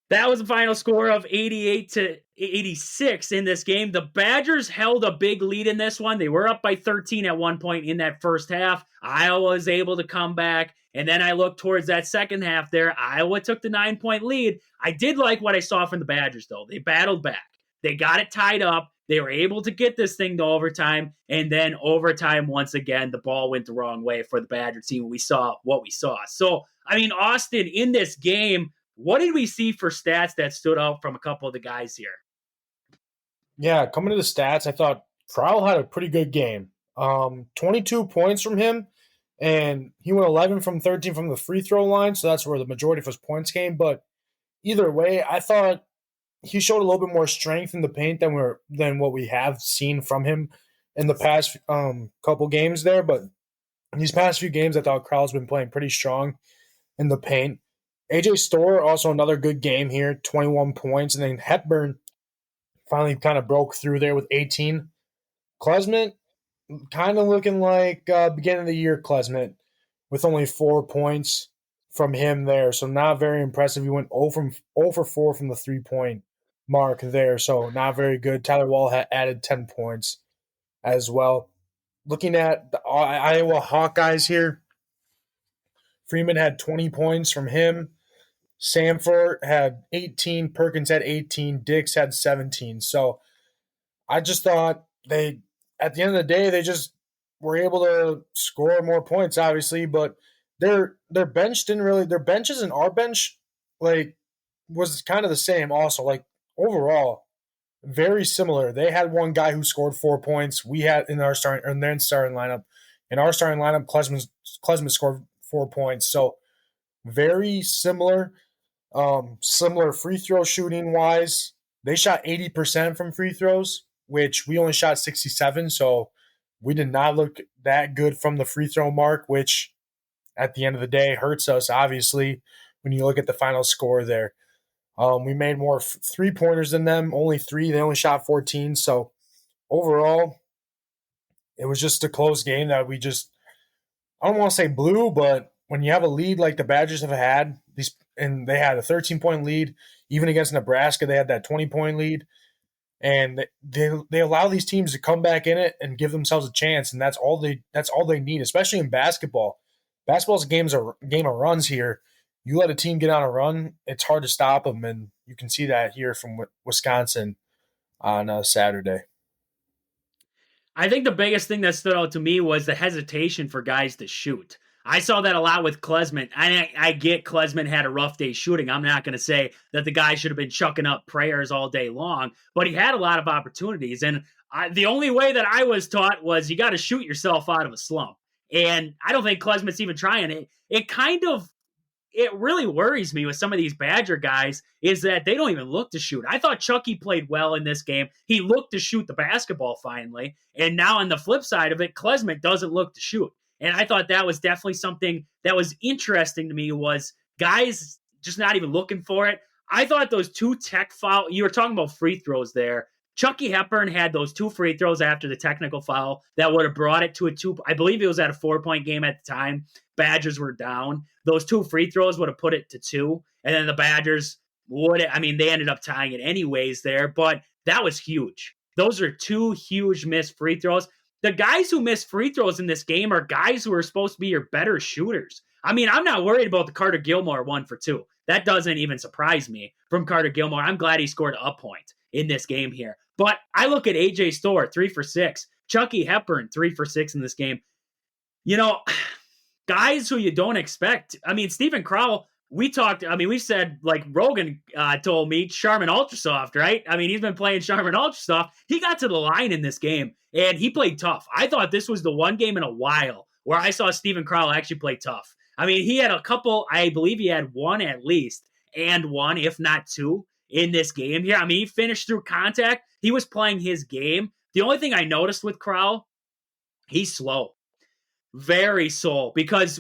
That was the final score of 88-86 in this game. The Badgers held a big lead in this one. They were up by 13 at one point in that first half. Iowa was able to come back. And then I looked towards that second half there. Iowa took the 9-point lead. I did like what I saw from the Badgers, though. They battled back. They got it tied up. They were able to get this thing to overtime, and then overtime, once again, the ball went the wrong way for the Badger team. We saw what we saw. So, I mean, Austin, in this game, what did we see for stats that stood out from a couple of the guys here? Yeah, coming to the stats, I thought Crowell had a pretty good game. 22 points from him, and he went 11 from 13 from the free throw line, so that's where the majority of his points came. But either way, I thought he showed a little bit more strength in the paint than what we have seen from him in the past couple games there. But in these past few games, I thought Crowell's been playing pretty strong in the paint. AJ Storr, also another good game here, 21 points. And then Hepburn finally kind of broke through there with 18. Klesmit, kind of looking like beginning of the year Klesmit with only 4 points from him there. So not very impressive. He went 0 for 4 from the 3-point mark there. So not very good. Tyler Wall had added 10 points as well. Looking at the Iowa Hawkeyes here, Freeman had 20 points from him. Samford had 18. Perkins had 18. Dix had 17. So I just thought at the end of the day, they just were able to score more points, obviously, but their bench didn't really – their benches and our bench, like, was kind of the same also. Like, overall, very similar. They had one guy who scored 4 points. We had in their starting lineup. In our starting lineup, Klesmit scored 4 points. So very similar. Similar free throw shooting wise. They shot 80% from free throws, which we only shot 67. So we did not look that good from the free throw mark, which at the end of the day hurts us, obviously, when you look at the final score there. We made more 3-pointers than them, only 3. They only shot 14. So overall, it was just a close game that we just, I don't want to say blew, but when you have a lead like the Badgers have had, and they had a 13-point lead, even against Nebraska, they had that 20-point lead, and they allow these teams to come back in it and give themselves a chance, and that's all they need, especially in basketball. Basketball's a game of runs here. You let a team get on a run, it's hard to stop them, and you can see that here from Wisconsin on Saturday. I think the biggest thing that stood out to me was the hesitation for guys to shoot. I saw that a lot with Klesmit. I get Klesmit had a rough day shooting. I'm not going to say that the guy should have been chucking up prayers all day long, but he had a lot of opportunities. And the only way that I was taught was you got to shoot yourself out of a slump. And I don't think Klesmit's even trying it. It really worries me with some of these Badger guys is that they don't even look to shoot. I thought Chucky played well in this game. He looked to shoot the basketball finally. And now on the flip side of it, Klesmit doesn't look to shoot. And I thought that was definitely something that was interesting to me was guys just not even looking for it. I thought those 2 tech foul, you were talking about free throws there. Chucky Hepburn had those 2 free throws after the technical foul that would have brought it to a 2. I believe it was at a 4-point game at the time. Badgers were down. Those 2 free throws would have put it to 2. And then the Badgers they ended up tying it anyways there, but that was huge. Those are 2 huge missed free throws. The guys who miss free throws in this game are guys who are supposed to be your better shooters. I mean, I'm not worried about the Carter Gilmore 1 for 2. That doesn't even surprise me from Carter Gilmore. I'm glad he scored a point in this game here. But I look at AJ Storr, 3 for 6. Chucky Hepburn, 3 for 6 in this game. You know, guys who you don't expect. I mean, Stephen Crowell, we said, like Rogan told me, Charmin Ultrasoft, right? I mean, he's been playing Charmin Ultrasoft. He got to the line in this game, and he played tough. I thought this was the one game in a while where I saw Stephen Crowell actually play tough. I mean, he had a couple, I believe he had 1 at least, and 1, if not 2, in this game here. I mean, he finished through contact. He was playing his game. The only thing I noticed with Crowell, he's slow. Very slow, because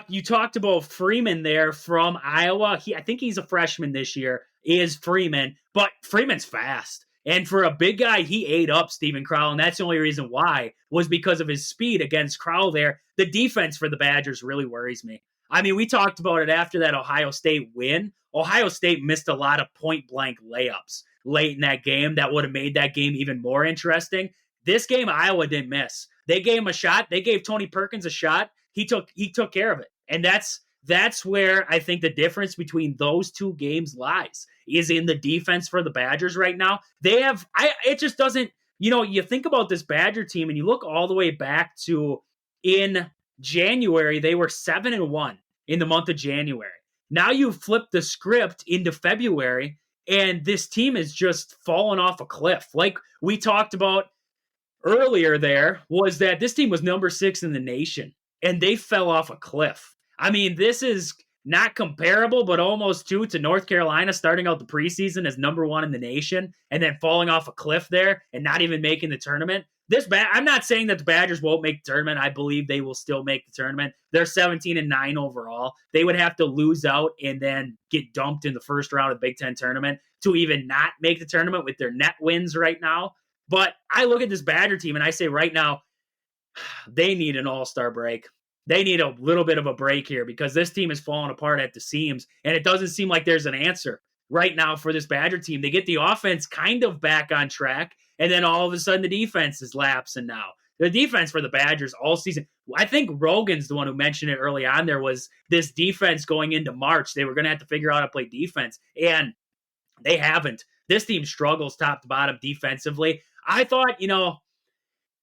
you talked about Freeman there from Iowa. I think he's a freshman this year, is Freeman, but Freeman's fast. And for a big guy, he ate up Stephen Crowell, and that's the only reason why was because of his speed against Crowell there. The defense for the Badgers really worries me. I mean, we talked about it after that Ohio State win. Ohio State missed a lot of point-blank layups late in that game that would have made that game even more interesting. This game, Iowa didn't miss. They gave him a shot. They gave Tony Perkins a shot. He took care of it. And that's that's where I think the difference between those two games lies, is in the defense for the Badgers right now. It just doesn't, you think about this Badger team and you look all the way back to in January, they were 7-1 in the month of January. Now you flip the script into February and this team is just fallen off a cliff. Like we talked about earlier there, was that this team was number 6 in the nation and they fell off a cliff. I mean, this is not comparable, but almost to North Carolina starting out the preseason as number 1 in the nation and then falling off a cliff there and not even making the tournament. I'm not saying that the Badgers won't make the tournament. I believe they will still make the tournament. They're 17-9 overall. They would have to lose out and then get dumped in the first round of the Big Ten tournament to even not make the tournament with their net wins right now. But I look at this Badger team and I say right now, they need an all-star break. They need a little bit of a break here because this team is falling apart at the seams, and it doesn't seem like there's an answer right now for this Badger team. They get the offense kind of back on track, and then all of a sudden the defense is lapsing now. The defense for the Badgers all season, I think Rogan's the one who mentioned it early on, there was this defense going into March. They were going to have to figure out how to play defense, and they haven't. This team struggles top to bottom defensively. I thought,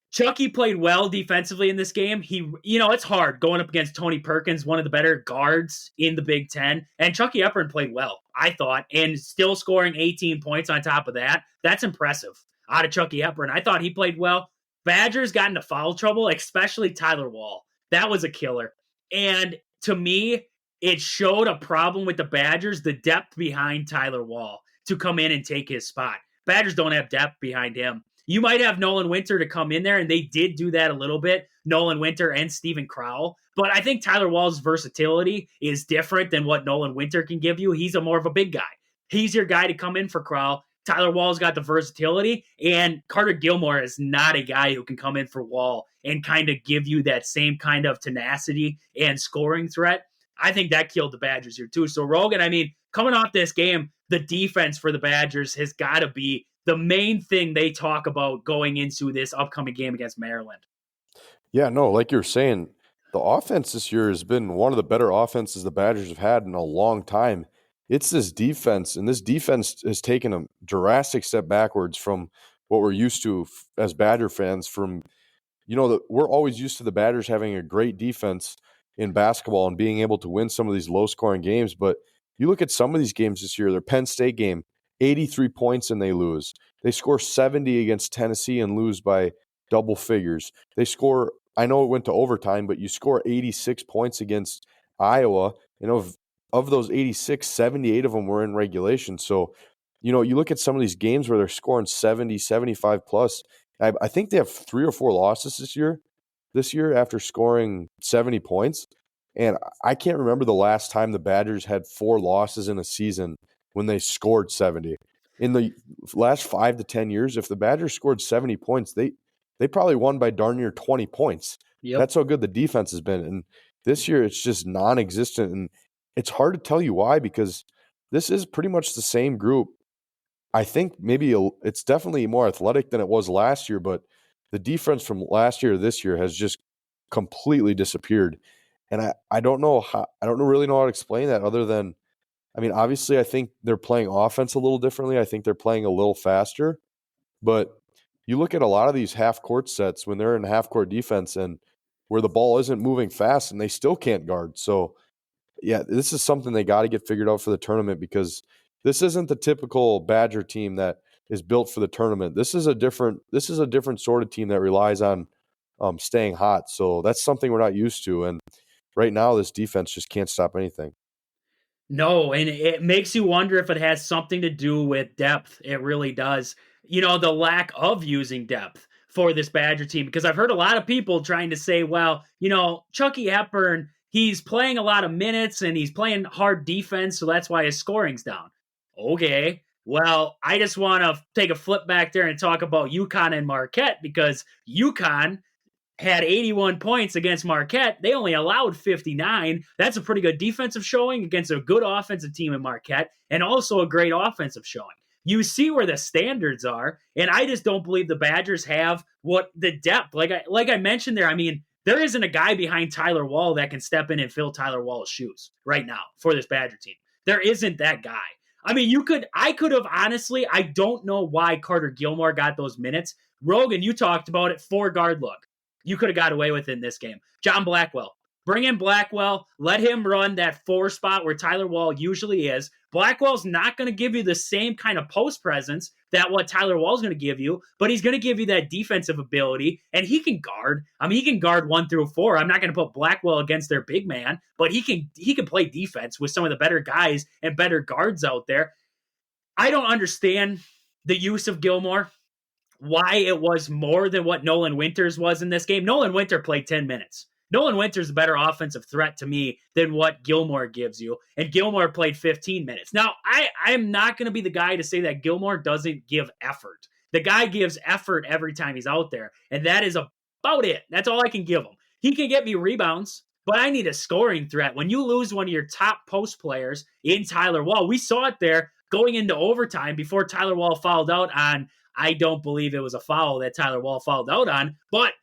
Chucky played well defensively in this game. It's hard going up against Tony Perkins, one of the better guards in the Big Ten. And Chucky Hepburn played well, I thought, and still scoring 18 points on top of that. That's impressive out of Chucky Hepburn. I thought he played well. Badgers got into foul trouble, especially Tyler Wall. That was a killer. And to me, it showed a problem with the Badgers, the depth behind Tyler Wall to come in and take his spot. Badgers don't have depth behind him. You might have Nolan Winter to come in there, and they did do that a little bit, Nolan Winter and Steven Crowell. But I think Tyler Wall's versatility is different than what Nolan Winter can give you. He's more of a big guy. He's your guy to come in for Crowell. Tyler Wall's got the versatility, and Carter Gilmore is not a guy who can come in for Wall and kind of give you that same kind of tenacity and scoring threat. I think that killed the Badgers here too. So Rogan, coming off this game, the defense for the Badgers has got to be the main thing they talk about going into this upcoming game against Maryland. Yeah, no, like you're saying, the offense this year has been one of the better offenses the Badgers have had in a long time. It's this defense, and this defense has taken a drastic step backwards from what we're used to as Badger fans. We're always used to the Badgers having a great defense in basketball and being able to win some of these low-scoring games. But you look at some of these games this year, their Penn State game, 83 points and they lose. They score 70 against Tennessee and lose by double figures. They score, I know it went to overtime, but you score 86 points against Iowa. Of those 86, 78 of them were in regulation. So, you look at some of these games where they're scoring 70, 75 plus. I think they have 3 or 4 losses this year after scoring 70 points. And I can't remember the last time the Badgers had 4 losses in a season when they scored 70. In the last 5 to 10 years, if the Badgers scored 70 points, they probably won by darn near 20 points. Yep. That's how good the defense has been. And this year it's just non-existent. And it's hard to tell you why, because this is pretty much the same group. I think maybe it's definitely more athletic than it was last year, but the defense from last year to this year has just completely disappeared. And I don't really know how to explain that other than, obviously I think they're playing offense a little differently. I think they're playing a little faster. But you look at a lot of these half-court sets when they're in half-court defense and where the ball isn't moving fast and they still can't guard. So, yeah, this is something they got to get figured out for the tournament, because this isn't the typical Badger team that is built for the tournament. This is a different sort of team that relies on staying hot. So that's something we're not used to. And right now, this defense just can't stop anything. No, and it makes you wonder if it has something to do with depth. It really does. The lack of using depth for this Badger team, because I've heard a lot of people trying to say, well, Chucky Hepburn, he's playing a lot of minutes and he's playing hard defense, so that's why his scoring's down. Okay, well, I just want to take a flip back there and talk about UConn and Marquette, because UConn had 81 points against Marquette. They only allowed 59. That's a pretty good defensive showing against a good offensive team in Marquette, and also a great offensive showing. You see where the standards are, and I just don't believe the Badgers have what the depth. Like I mentioned there, There isn't a guy behind Tyler Wall that can step in and fill Tyler Wall's shoes right now for this Badger team. There isn't that guy. I mean, I could have honestly, I don't know why Carter Gilmore got those minutes. Rogan, you talked about it, 4-guard look. You could have got away with it in this game. John Blackwell. Bring in Blackwell. Let him run that 4 spot where Tyler Wall usually is. Blackwell's not going to give you the same kind of post presence that what Tyler Wall's going to give you, but he's going to give you that defensive ability, and he can guard. I mean, he can guard 1 through 4. I'm not going to put Blackwell against their big man, but he can play defense with some of the better guys and better guards out there. I don't understand the use of Gilmore, why it was more than what Nolan Winters was in this game. Nolan Winter played 10 minutes. Nolan Winter's a better offensive threat to me than what Gilmore gives you. And Gilmore played 15 minutes. Now, I'm not going to be the guy to say that Gilmore doesn't give effort. The guy gives effort every time he's out there. And that is about it. That's all I can give him. He can get me rebounds, but I need a scoring threat. When you lose one of your top post players in Tyler Wall, we saw it there going into overtime before Tyler Wall fouled out on, I don't believe it was a foul that Tyler Wall fouled out on, but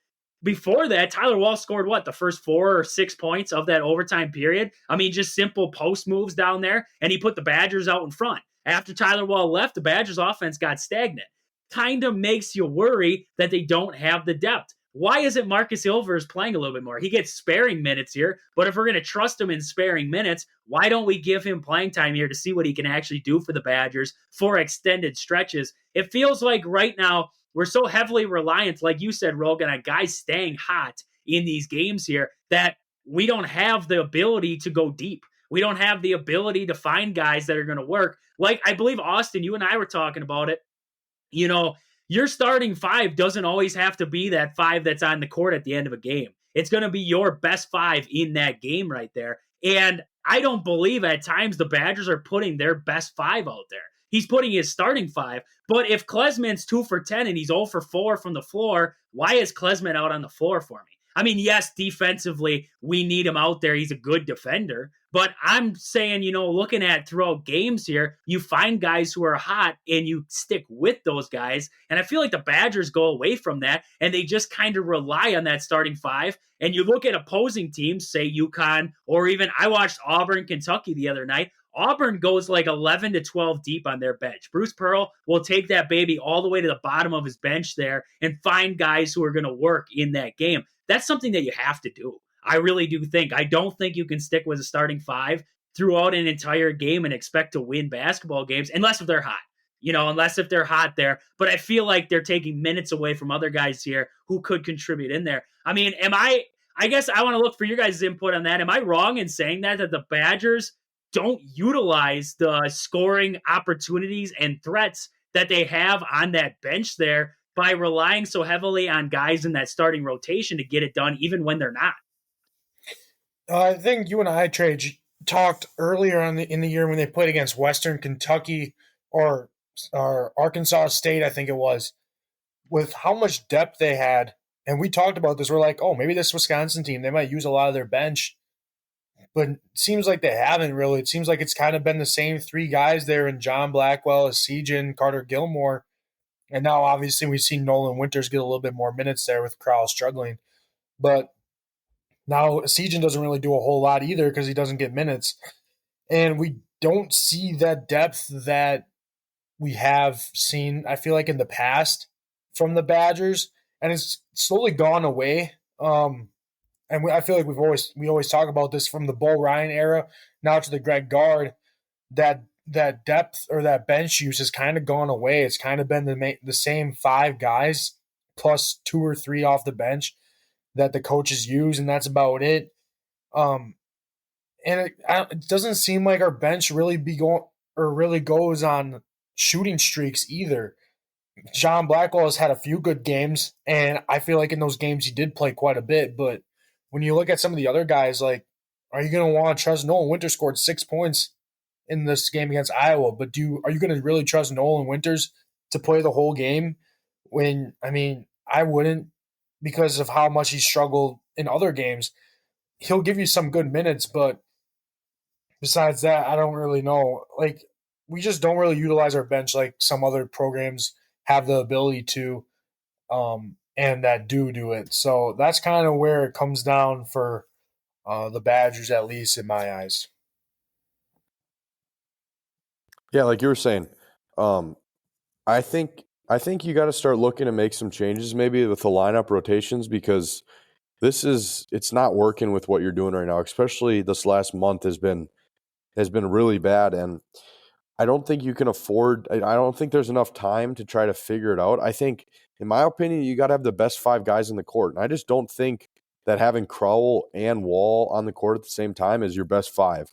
before that, Tyler Wall scored the first 4 or 6 points of that overtime period? I mean, just simple post moves down there, and he put the Badgers out in front. After Tyler Wall left, the Badgers offense got stagnant. Kind of makes you worry that they don't have the depth. Why isn't Marcus Ilvers playing a little bit more? He gets sparing minutes here, but if we're going to trust him in sparing minutes, why don't we give him playing time here to see what he can actually do for the Badgers for extended stretches? It feels like right now, we're so heavily reliant, like you said, Rogan, on guys staying hot in these games here that we don't have the ability to go deep. We don't have the ability to find guys that are going to work. Like, I believe, Austin, you and I were talking about it. You know, your starting 5 doesn't always have to be that 5 that's on the court at the end of a game. It's going to be your best 5 in that game right there. And I don't believe at times the Badgers are putting their best 5 out there. He's putting his starting 5. But if Klesman's 2 for 10 and he's 0 for 4 from the floor, why is Klesman out on the floor for me? I mean, yes, defensively, we need him out there. He's a good defender. But I'm saying, looking at throughout games here, you find guys who are hot and you stick with those guys. And I feel like the Badgers go away from that and they just kind of rely on that starting 5. And you look at opposing teams, say UConn, or even I watched Auburn, Kentucky the other night. Auburn goes like 11 to 12 deep on their bench. Bruce Pearl will take that baby all the way to the bottom of his bench there and find guys who are going to work in that game. That's something that you have to do. I really do think. I don't think you can stick with a starting 5 throughout an entire game and expect to win basketball games unless if they're hot. Unless if they're hot there. But I feel like they're taking minutes away from other guys here who could contribute in there. I mean, I guess I want to look for your guys' input on that. Am I wrong in saying that the Badgers don't utilize the scoring opportunities and threats that they have on that bench there by relying so heavily on guys in that starting rotation to get it done, even when they're not? I think you and I, Trey, talked earlier in the year when they played against Western Kentucky or Arkansas State, I think it was, with how much depth they had. And we talked about this. We're like, oh, maybe this Wisconsin team, they might use a lot of their bench. But it seems like they haven't really. It seems like it's kind of been the same 3 guys there in John Blackwell, Sejan, Carter Gilmore. And now, obviously, we've seen Nolan Winters get a little bit more minutes there with Crowell struggling. But now Sejan doesn't really do a whole lot either because he doesn't get minutes. And we don't see that depth that we have seen, I feel like, in the past from the Badgers. And it's slowly gone away. And I feel like we always talk about this from the Bo Ryan era now to the Greg Gard, that depth or that bench use has kind of gone away. It's kind of been the same 5 guys plus 2 or 3 off the bench that the coaches use, and that's about it. And it doesn't seem like our bench really goes on shooting streaks either. John Blackwell has had a few good games, and I feel like in those games he did play quite a bit, but when you look at some of the other guys, like, are you going to want to trust Nolan Winters scored 6 points in this game against Iowa, but are you going to really trust Nolan Winters to play the whole game? I wouldn't, because of how much he struggled in other games. He'll give you some good minutes, but besides that, I don't really know. Like, we just don't really utilize our bench like some other programs have the ability to. and that do it. So that's kind of where it comes down for the Badgers, at least in my eyes. Yeah, like you were saying, I think you got to start looking to make some changes maybe with the lineup rotations, because it's not working with what you're doing right now. Especially this last month has been really bad, and I don't think you can afford. I don't think there's enough time to try to figure it out. I think, in my opinion, you got to have the best 5 guys in the court, and I just don't think that having Crowell and Wall on the court at the same time is your best 5.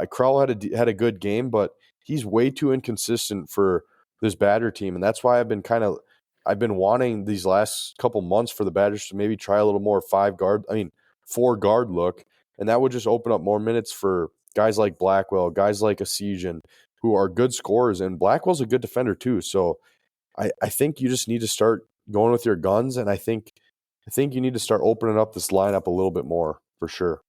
Crowell had a good game, but he's way too inconsistent for this Badger team, and that's why I've been wanting these last couple months for the Badgers to maybe try a little more 4 guard look, and that would just open up more minutes for guys like Blackwell, guys like Asijan, who are good scorers, and Blackwell's a good defender too. So I think you just need to start going with your guns, and I think you need to start opening up this lineup a little bit more for sure.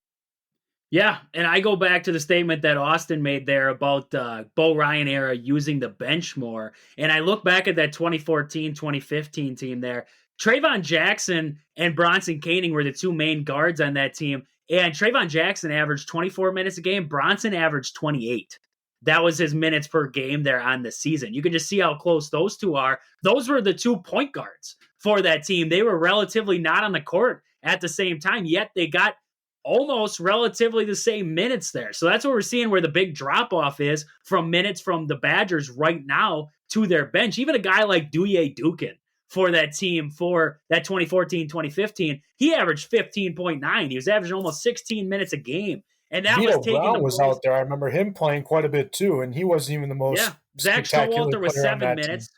Yeah, and I go back to the statement that Austin made there about Bo Ryan era using the bench more. And I look back at that 2014-2015 team there. Trayvon Jackson and Bronson Koenig were the 2 main guards on that team. And Trayvon Jackson averaged 24 minutes a game. Bronson averaged 28. That was his minutes per game there on the season. You can just see how close those 2 are. Those were the 2 point guards for that team. They were relatively not on the court at the same time, yet they got almost relatively the same minutes there. So that's what we're seeing, where the big drop off is from minutes from the Badgers right now to their bench. Even a guy like Douye Dukin for that team for that 2014-2015, he averaged 15.9. He was averaging almost 16 minutes a game. And that Vito was taking Brown the was out there. I remember him playing quite a bit too, and he wasn't even the most Zach spectacular Showalter was player on 7 that minutes. team.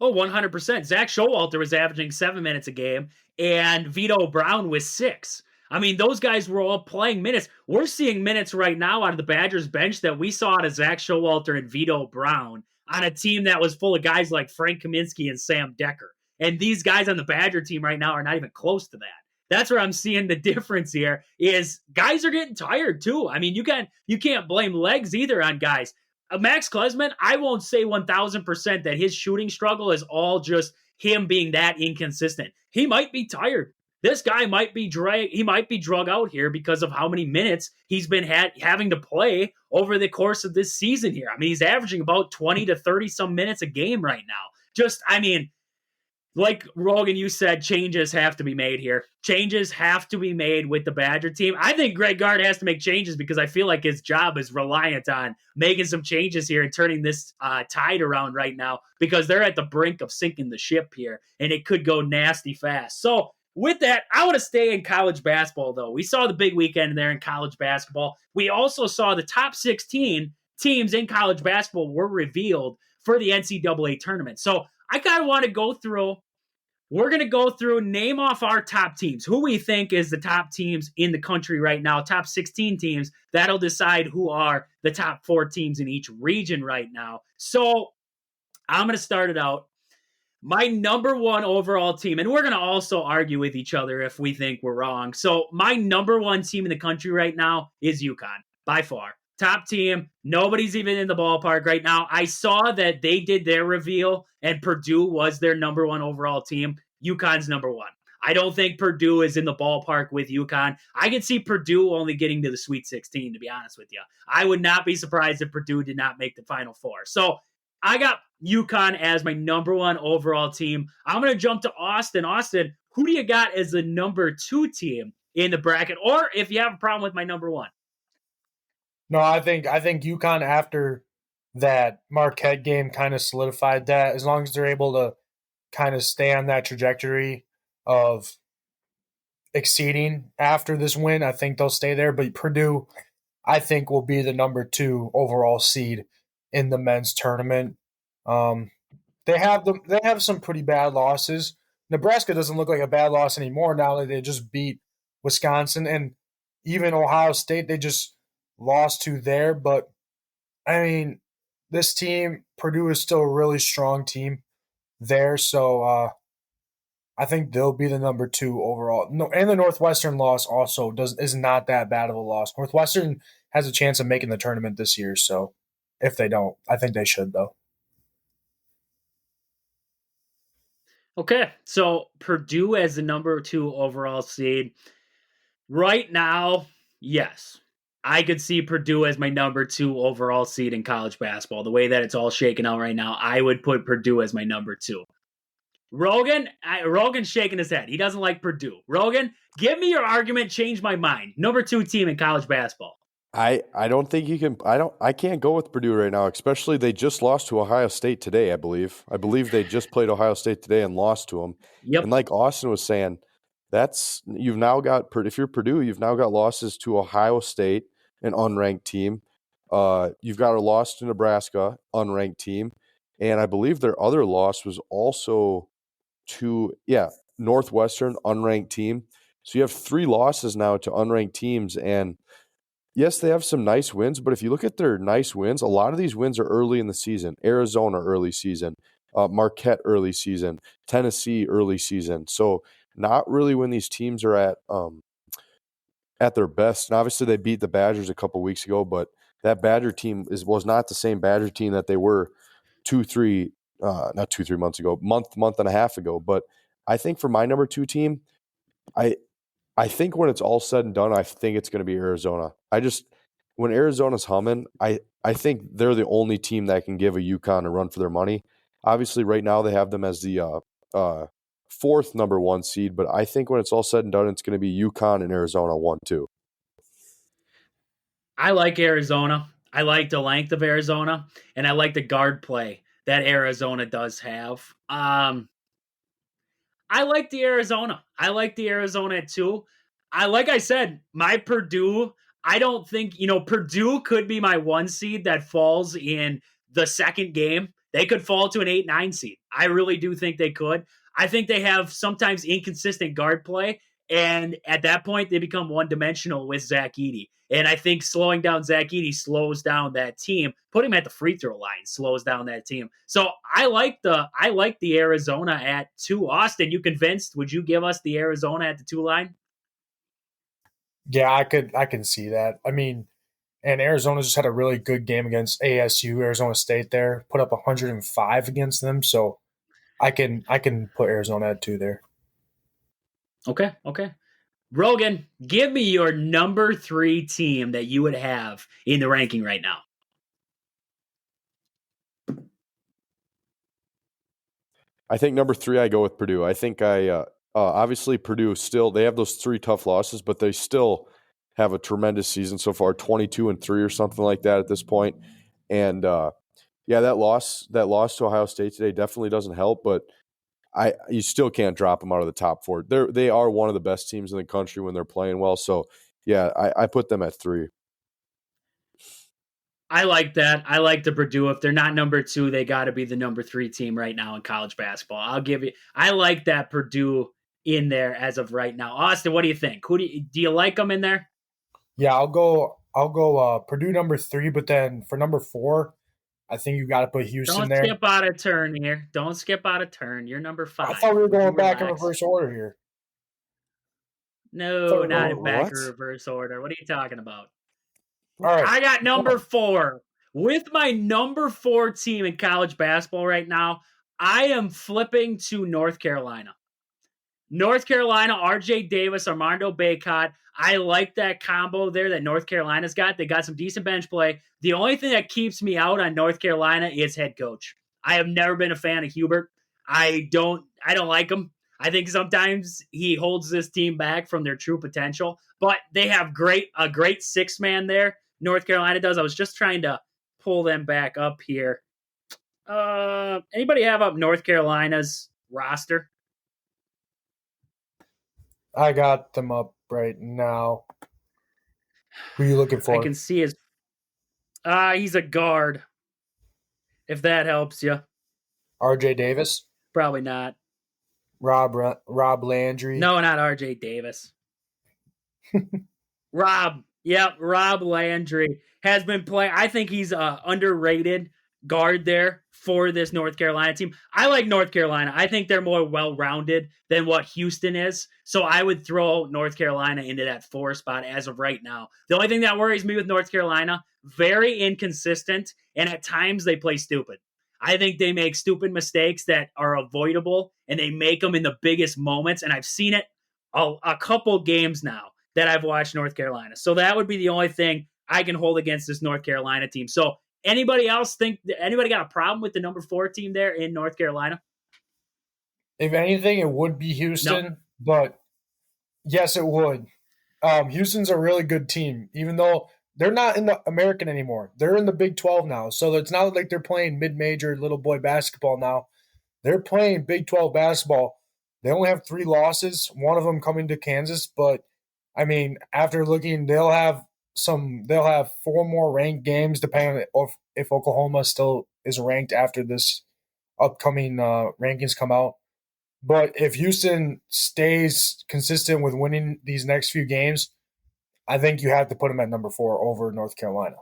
Oh, 100%. Zach Showalter was averaging 7 minutes a game, and Vito Brown was 6. I mean, those guys were all playing minutes. We're seeing minutes right now out of the Badgers bench that we saw out of Zach Showalter and Vito Brown on a team that was full of guys like Frank Kaminsky and Sam Decker. And these guys on the Badger team right now are not even close to that. That's where I'm seeing the difference here is guys are getting tired too. I mean, you can't blame legs either on guys. Max Klesman, I won't say 1,000% that his shooting struggle is all just him being that inconsistent. He might be tired. This guy might be drug out here because of how many minutes he's been having to play over the course of this season here. I mean, he's averaging about 20 to 30 some minutes a game right now. Like Rogan, you said, changes have to be made here. Changes have to be made with the Badger team. I think Greg Gard has to make changes because I feel like his job is reliant on making some changes here and turning this tide around right now, because they're at the brink of sinking the ship here, and it could go nasty fast. So with that, I want to stay in college basketball, though. We saw the big weekend there in college basketball. We also saw the top 16 teams in college basketball were revealed for the NCAA tournament. So I kind of want to go through. We're going to go through, name off our top teams, who we think is the top teams in the country right now, top 16 teams. That'll decide who are the top 4 teams in each region right now. So I'm going to start it out. My number 1 overall team, and we're going to also argue with each other if we think we're wrong. So my number 1 team in the country right now is UConn, by far. Top team. Nobody's even in the ballpark right now. I saw that they did their reveal and Purdue was their number 1 overall team. UConn's number 1. I don't think Purdue is in the ballpark with UConn. I can see Purdue only getting to the Sweet 16, to be honest with you. I would not be surprised if Purdue did not make the Final Four. So I got UConn as my number 1 overall team. I'm going to jump to Austin. Austin, who do you got as the number 2 team in the bracket? Or if you have a problem with my number 1. No, I think UConn, after that Marquette game, kind of solidified that. As long as they're able to kind of stay on that trajectory of exceeding after this win, I think they'll stay there. But Purdue, I think, will be the number 2 overall seed in the men's tournament. They have some pretty bad losses. Nebraska doesn't look like a bad loss anymore now that they just beat Wisconsin, and even Ohio State they just lost to there. But I mean, this team, Purdue, is still a really strong team there. So I think they'll be the number 2 overall. No, and the Northwestern loss also is not that bad of a loss. Northwestern has a chance of making the tournament this year. So if they don't, I think they should though. Okay, so Purdue as the number 2 overall seed. Right now, yes. I could see Purdue as my number 2 overall seed in college basketball. The way that it's all shaken out right now, I would put Purdue as my number 2. Rogan's shaking his head. He doesn't like Purdue. Rogan, give me your argument, change my mind. Number 2 team in college basketball. I don't think you can. I can't go with Purdue right now. Especially they just lost to Ohio State today. I believe they just played Ohio State today and lost to them. Yep. And like Austin was saying, you've now got, if you're Purdue, you've now got losses to Ohio State, an unranked team. You've got a loss to Nebraska, unranked team, and I believe their other loss was also to Northwestern, unranked team. So you have 3 losses now to unranked teams, and yes, they have some nice wins, but if you look at their nice wins, a lot of these wins are early in the season. Arizona early season, Marquette early season, Tennessee early season. So not really when these teams are at their best. And obviously they beat the Badgers a couple weeks ago, but that Badger team was not the same Badger team that they were not 2-3 months ago, month and a half ago. But I think for my number 2 team, I think when it's all said and done, I think it's going to be Arizona. When Arizona's humming, I think they're the only team that can give a UConn a run for their money. Obviously, right now they have them as the 4th number 1 seed, but I think when it's all said and done, it's going to be UConn and Arizona 1-2. I like Arizona. I like the length of Arizona, and I like the guard play that Arizona does have. I like the Arizona. I like the Arizona too. Like I said, my Purdue, I don't think, Purdue could be my 1 seed that falls in the second game. They could fall to an 8-9 seed. I really do think they could. I think they have sometimes inconsistent guard play, and at that point, they become one-dimensional with Zach Edey. And I think slowing down Zach Edey slows down that team. Put him at the free throw line slows down that team. So I like the Arizona at 2. Austin, you convinced? Would you give us the Arizona at the 2 line? Yeah, I can see that. I mean, and Arizona just had a really good game against ASU, Arizona State there, put up 105 against them. So I can put Arizona at 2 there. Okay. Rogan, give me your number 3 team that you would have in the ranking right now. I think number 3, I go with Purdue. I think obviously Purdue still, they have those 3 tough losses, but they still have a tremendous season so far, 22-3 or something like that at this point. And that loss to Ohio State today definitely doesn't help, but you still can't drop them out of the top 4. They are one of the best teams in the country when they're playing well. So yeah, I put them at 3. I like that. I like the Purdue. If they're not number 2, they got to be the number 3 team right now in college basketball. I like that Purdue in there as of right now. Austin, what do you think? Do you like them in there? Yeah, I'll go Purdue number 3, but then for number 4, I think you got to put Houston there. Don't skip out a turn here. Don't skip out a turn. You're number 5. I thought we were going back in reverse order here. No, not in back in reverse order. What are you talking about? All right. I got number 4. With my number 4 team in college basketball right now, I am flipping to North Carolina. North Carolina, RJ Davis, Armando Bacot. I like that combo there that North Carolina's got. They got some decent bench play. The only thing that keeps me out on North Carolina is head coach. I have never been a fan of Hubert. I don't like him. I think sometimes he holds this team back from their true potential, but they have a great 6-man there. North Carolina does. I was just trying to pull them back up here. Anybody have up North Carolina's roster? I got them up right now. Who are you looking for? I can see his. He's a guard. If that helps you. RJ Davis? Probably not. Rob Landry? No, not RJ Davis. Rob Landry has been playing. I think he's underrated guard there for this North Carolina team. I like North Carolina. I think they're more well-rounded than what Houston is. So I would throw North Carolina into that 4 spot as of right now. The only thing that worries me with North Carolina, very inconsistent, and at times they play stupid. I think they make stupid mistakes that are avoidable, and they make them in the biggest moments. And I've seen it a couple games now that I've watched North Carolina. So that would be the only thing I can hold against this North Carolina team. So anybody got a problem with the number 4 team there in North Carolina? If anything, it would be Houston, No. but yes, it would. Houston's a really good team, even though they're not in the American anymore. They're in the Big 12 now. So it's not like they're playing mid-major little boy basketball now. They're playing Big 12 basketball. They only have 3 losses, one of them coming to Kansas. But, I mean, after looking, they'll have 4 more ranked games, depending on if Oklahoma still is ranked after this upcoming rankings come out. But if Houston stays consistent with winning these next few games, I think you have to put them at number 4 over North Carolina.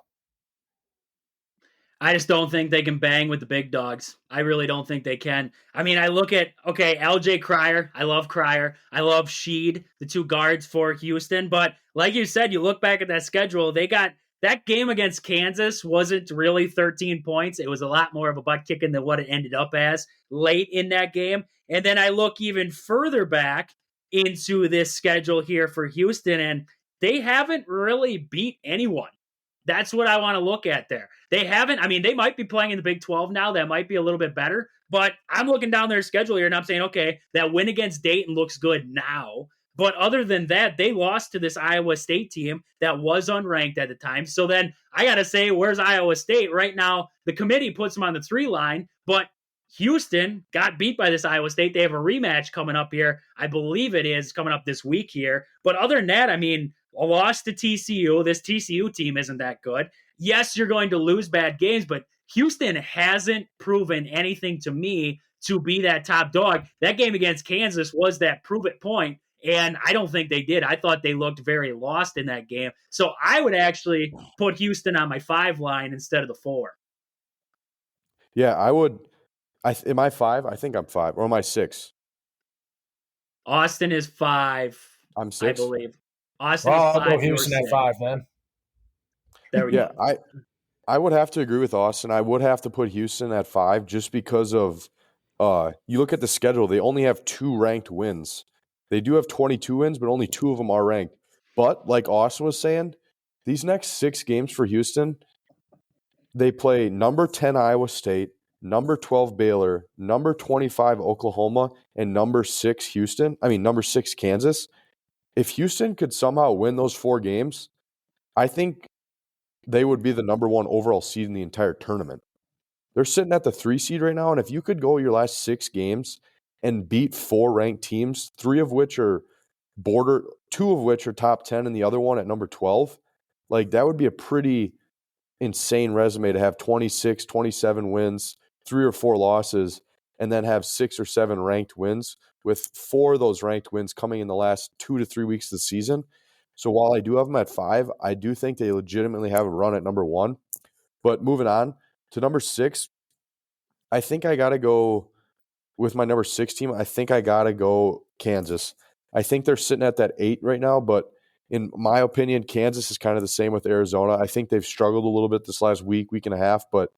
I just don't think they can bang with the big dogs. I really don't think they can. I mean, I look at, LJ Cryer. I love Cryer. I love Sheed, the 2 guards for Houston. But like you said, you look back at that schedule, they got that game against Kansas wasn't really 13 points. It was a lot more of a butt kicking than what it ended up as late in that game. And then I look even further back into this schedule here for Houston, and they haven't really beat anyone. That's what I want to look at there. They haven't, I mean, they might be playing in the Big 12 now. That might be a little bit better, but I'm looking down their schedule here and I'm saying, okay, that win against Dayton looks good now. But other than that, they lost to this Iowa State team that was unranked at the time. So then I got to say, where's Iowa State? Right now, the committee puts them on the 3 line, but Houston got beat by this Iowa State. They have a rematch coming up here. I believe it is coming up this week here. But other than that, I mean, a loss to TCU. This TCU team isn't that good. Yes, you're going to lose bad games, but Houston hasn't proven anything to me to be that top dog. That game against Kansas was that prove it point, and I don't think they did. I thought they looked very lost in that game. So I would actually put Houston on my 5 line instead of the 4. Yeah, I would. Am I 5? I think I'm 5. Or am I 6? Austin is 5. I'm 6? I believe. Austin is 5. I'll go Houston at 5, then. There we go. I would have to agree with Austin. I would have to put Houston at 5 just because of you look at the schedule, they only have 2 ranked wins. They do have 22 wins, but only 2 of them are ranked. But like Austin was saying, these next 6 games for Houston, they play number 10 Iowa State, number 12 Baylor, number 25 Oklahoma, and number 6 Kansas. If Houston could somehow win those 4 games, I think they would be the number 1 overall seed in the entire tournament. They're sitting at the 3 seed right now, and if you could go your last 6 games and beat 4 ranked teams, 3 of which are 2 of which are top 10 and the other one at number 12, like that would be a pretty insane resume to have 26, 27 wins, 3 or 4 losses, and then have 6 or 7 ranked wins, with 4 of those ranked wins coming in the last 2 to 3 weeks of the season. So while I do have them at 5, I do think they legitimately have a run at number 1. But moving on to number 6, I think I got to go with my number 6 team. I think I got to go Kansas. I think they're sitting at that 8 right now, but in my opinion, Kansas is kind of the same with Arizona. I think they've struggled a little bit this last week and a half, but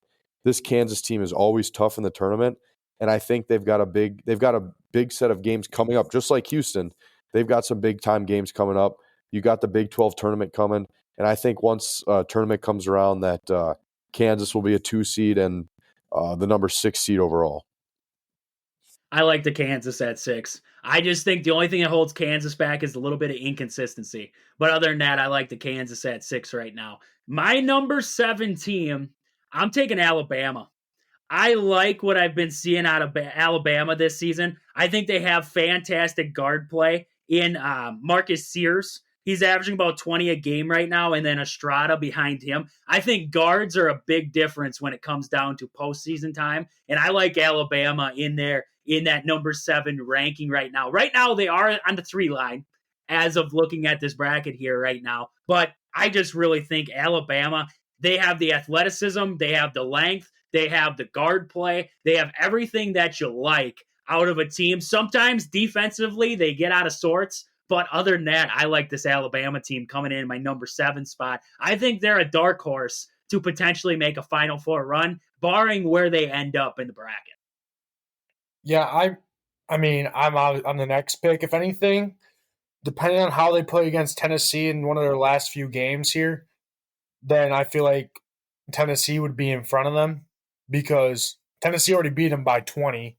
this Kansas team is always tough in the tournament, and I think they've got a big set of games coming up, just like Houston. They've got some big-time games coming up. You got the Big 12 tournament coming, and I think once tournament comes around that Kansas will be a 2 seed and the number 6 seed overall. I like the Kansas at 6. I just think the only thing that holds Kansas back is a little bit of inconsistency. But other than that, I like the Kansas at 6 right now. My number 7 team, I'm taking Alabama. I like what I've been seeing out of Alabama this season. I think they have fantastic guard play in Marcus Sears. He's averaging about 20 a game right now, and then Estrada behind him. I think guards are a big difference when it comes down to postseason time, and I like Alabama in there in that number 7 ranking right now. Right now, they are on the 3 line as of looking at this bracket here right now, but I just really think Alabama, they have the athleticism, they have the length, they have the guard play, they have everything that you like out of a team. Sometimes defensively, they get out of sorts. But other than that, I like this Alabama team coming in my number 7 spot. I think they're a dark horse to potentially make a Final Four run, barring where they end up in the bracket. Yeah, I mean, I'm the next pick. If anything, depending on how they play against Tennessee in one of their last few games here, then I feel like Tennessee would be in front of them because Tennessee already beat them by 20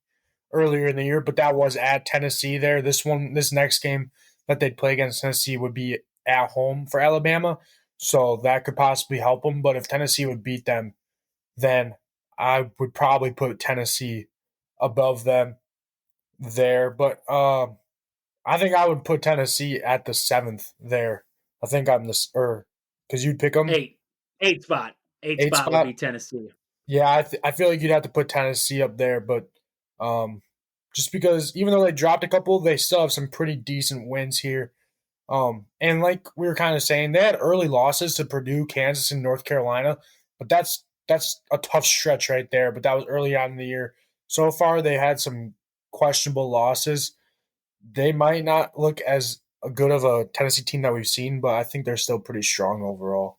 earlier in the year, but that was at Tennessee there. This next game that they'd play against Tennessee would be at home for Alabama, so that could possibly help them. But if Tennessee would beat them, then I would probably put Tennessee above them there. But I think I would put Tennessee at the 7th there. I think I'm this, or because you'd pick them eight spot would be Tennessee. Yeah, I feel like you'd have to put Tennessee up there, but just because even though they dropped a couple, they still have some pretty decent wins here. And like we were kind of saying, they had early losses to Purdue, Kansas, and North Carolina, but that's a tough stretch right there. But that was early on in the year. So far, they had some questionable losses. They might not look as good of a Tennessee team that we've seen, but I think they're still pretty strong overall.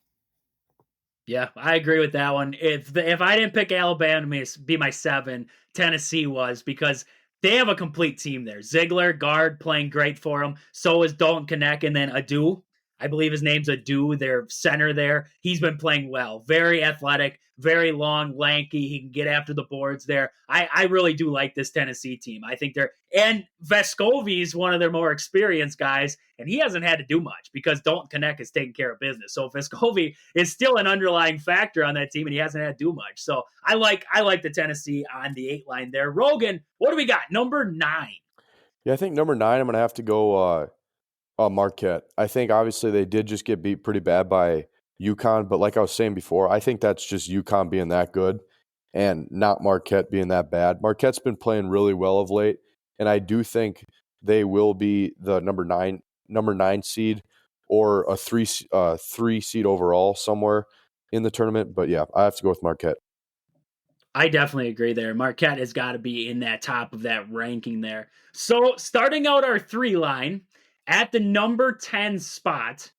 Yeah, I agree with that one. If I didn't pick Alabama to be my 7, Tennessee was, because they have a complete team there. Ziegler, guard, playing great for them. So is Dalton Knecht, and then Adu. I believe his name's Adu, their center there. He's been playing well. Very athletic, very long, lanky. He can get after the boards there. I really do like this Tennessee team. I think and Vescovi's one of their more experienced guys, and he hasn't had to do much because Dalton Knecht is taking care of business. So Vescovi is still an underlying factor on that team, and he hasn't had to do much. So I like the Tennessee on the 8 line there. Rogan, what do we got? Number 9. Yeah, I think number 9, I'm going to have to go Marquette. I think obviously they did just get beat pretty bad by UConn, but like I was saying before, I think that's just UConn being that good and not Marquette being that bad. Marquette's been playing really well of late, and I do think they will be the number 9 seed or a 3 seed overall somewhere in the tournament. But yeah, I have to go with Marquette. I definitely agree there. Marquette has got to be in that top of that ranking there. So starting out our 3 line at the number 10 spot,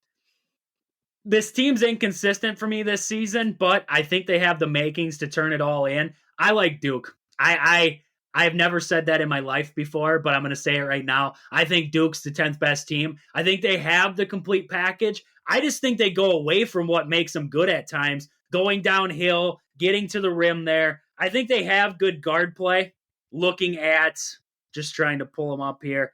this team's inconsistent for me this season, but I think they have the makings to turn it all in. I like Duke. I've never said that in my life before, but I'm going to say it right now. I think Duke's the 10th best team. I think they have the complete package. I just think they go away from what makes them good at times, going downhill, getting to the rim there. I think they have good guard play. Looking at, just trying to pull them up here,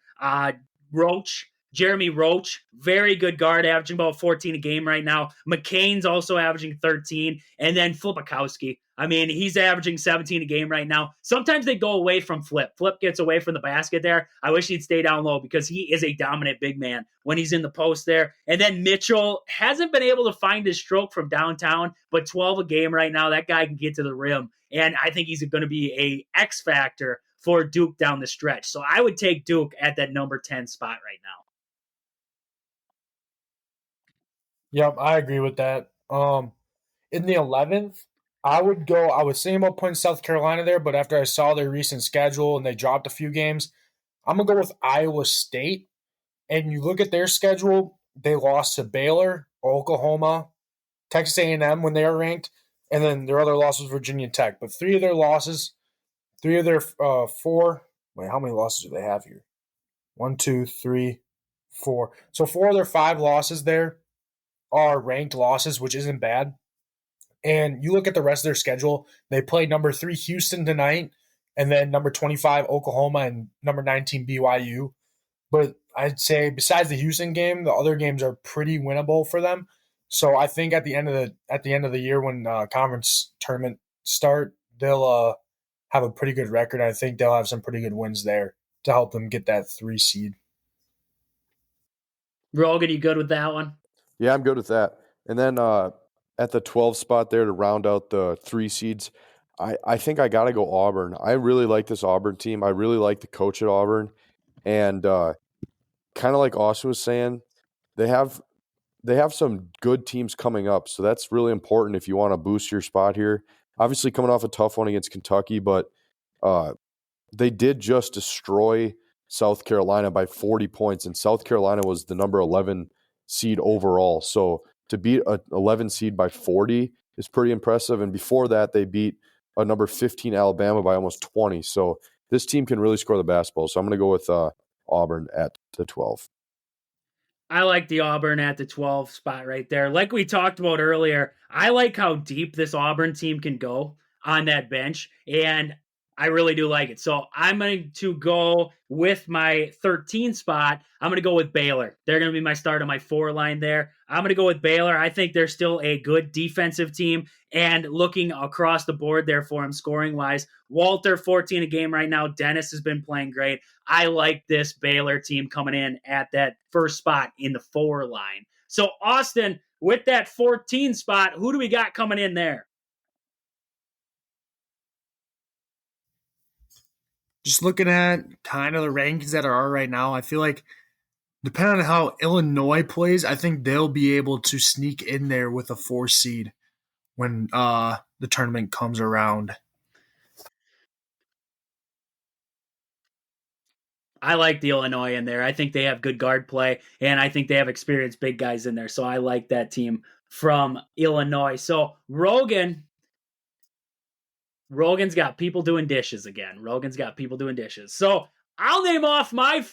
Jeremy Roach, very good guard, averaging about 14 a game right now. McCain's also averaging 13. And then Flipakowski. I mean, he's averaging 17 a game right now. Sometimes they go away from Flip. Flip gets away from the basket there. I wish he'd stay down low because he is a dominant big man when he's in the post there. And then Mitchell hasn't been able to find his stroke from downtown, but 12 a game right now. That guy can get to the rim. And I think he's going to be a X factor for Duke down the stretch. So I would take Duke at that number 10 spot right now. Yep, I agree with that. In the 11th, I was thinking about putting South Carolina there, but after I saw their recent schedule and they dropped a few games, I'm going to go with Iowa State. And you look at their schedule, they lost to Baylor, Oklahoma, Texas A&M when they were ranked, and then their other loss was Virginia Tech. But 3 of their 4, wait, how many losses do they have here? 1, 2, 3, 4. So 4 of their 5 losses there are ranked losses, which isn't bad. And you look at the rest of their schedule, they play number 3 Houston tonight, and then number 25 Oklahoma and number 19 BYU. But I'd say besides the Houston game, the other games are pretty winnable for them. So I think at the end of the year when conference tournament start, they'll have a pretty good record. I think they'll have some pretty good wins there to help them get that 3 seed. Rogan, you good with that one? Yeah, I'm good with that. And then at the 12 spot there to round out the 3 seeds, I think I got to go Auburn. I really like this Auburn team. I really like the coach at Auburn. And kind of like Austin was saying, they have some good teams coming up. So that's really important if you want to boost your spot here. Obviously coming off a tough one against Kentucky, but they did just destroy South Carolina by 40 points. And South Carolina was the number 11 seed overall. So to beat an 11 seed by 40 is pretty impressive. And before that, they beat number 15 Alabama by almost 20. So this team can really score the basketball. So I'm going to go with Auburn at the 12. I like the Auburn at the 12 spot right there. Like we talked about earlier, I like how deep this Auburn team can go on that bench, and I really do like it. So I'm going to go with my 13 spot. I'm going to go with Baylor. They're going to be my start on my 4 line there. I'm going to go with Baylor. I think they're still a good defensive team, and looking across the board there for them scoring-wise, Walter, 14 a game right now. Dennis has been playing great. I like this Baylor team coming in at that first spot in the 4 line. So, Austin, with that 14 spot, who do we got coming in there? Just looking at kind of the rankings that are right now, I feel like depending on how Illinois plays, I think they'll be able to sneak in there with a 4 seed when the tournament comes around. I like the Illinois in there. I think they have good guard play, and I think they have experienced big guys in there. So I like that team from Illinois. So Rogan's got people doing dishes again. Rogan's got people doing dishes. So I'll name off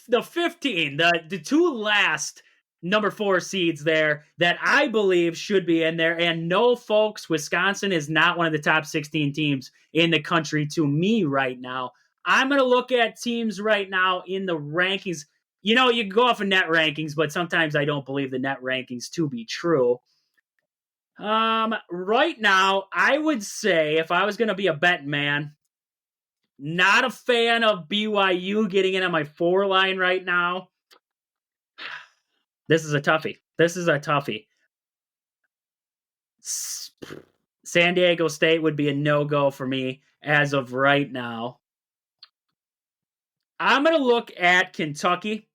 the 15, the 2 last number 4 seeds there that I believe should be in there. And no, folks, Wisconsin is not one of the top 16 teams in the country to me right now. I'm going to look at teams right now in the rankings. You know, you can go off of net rankings, but sometimes I don't believe the net rankings to be true. Right now, I would say if I was going to be a betting man, not a fan of BYU getting in on my 4 line right now. This is a toughie. San Diego State would be a no-go for me as of right now. I'm going to look at Kentucky.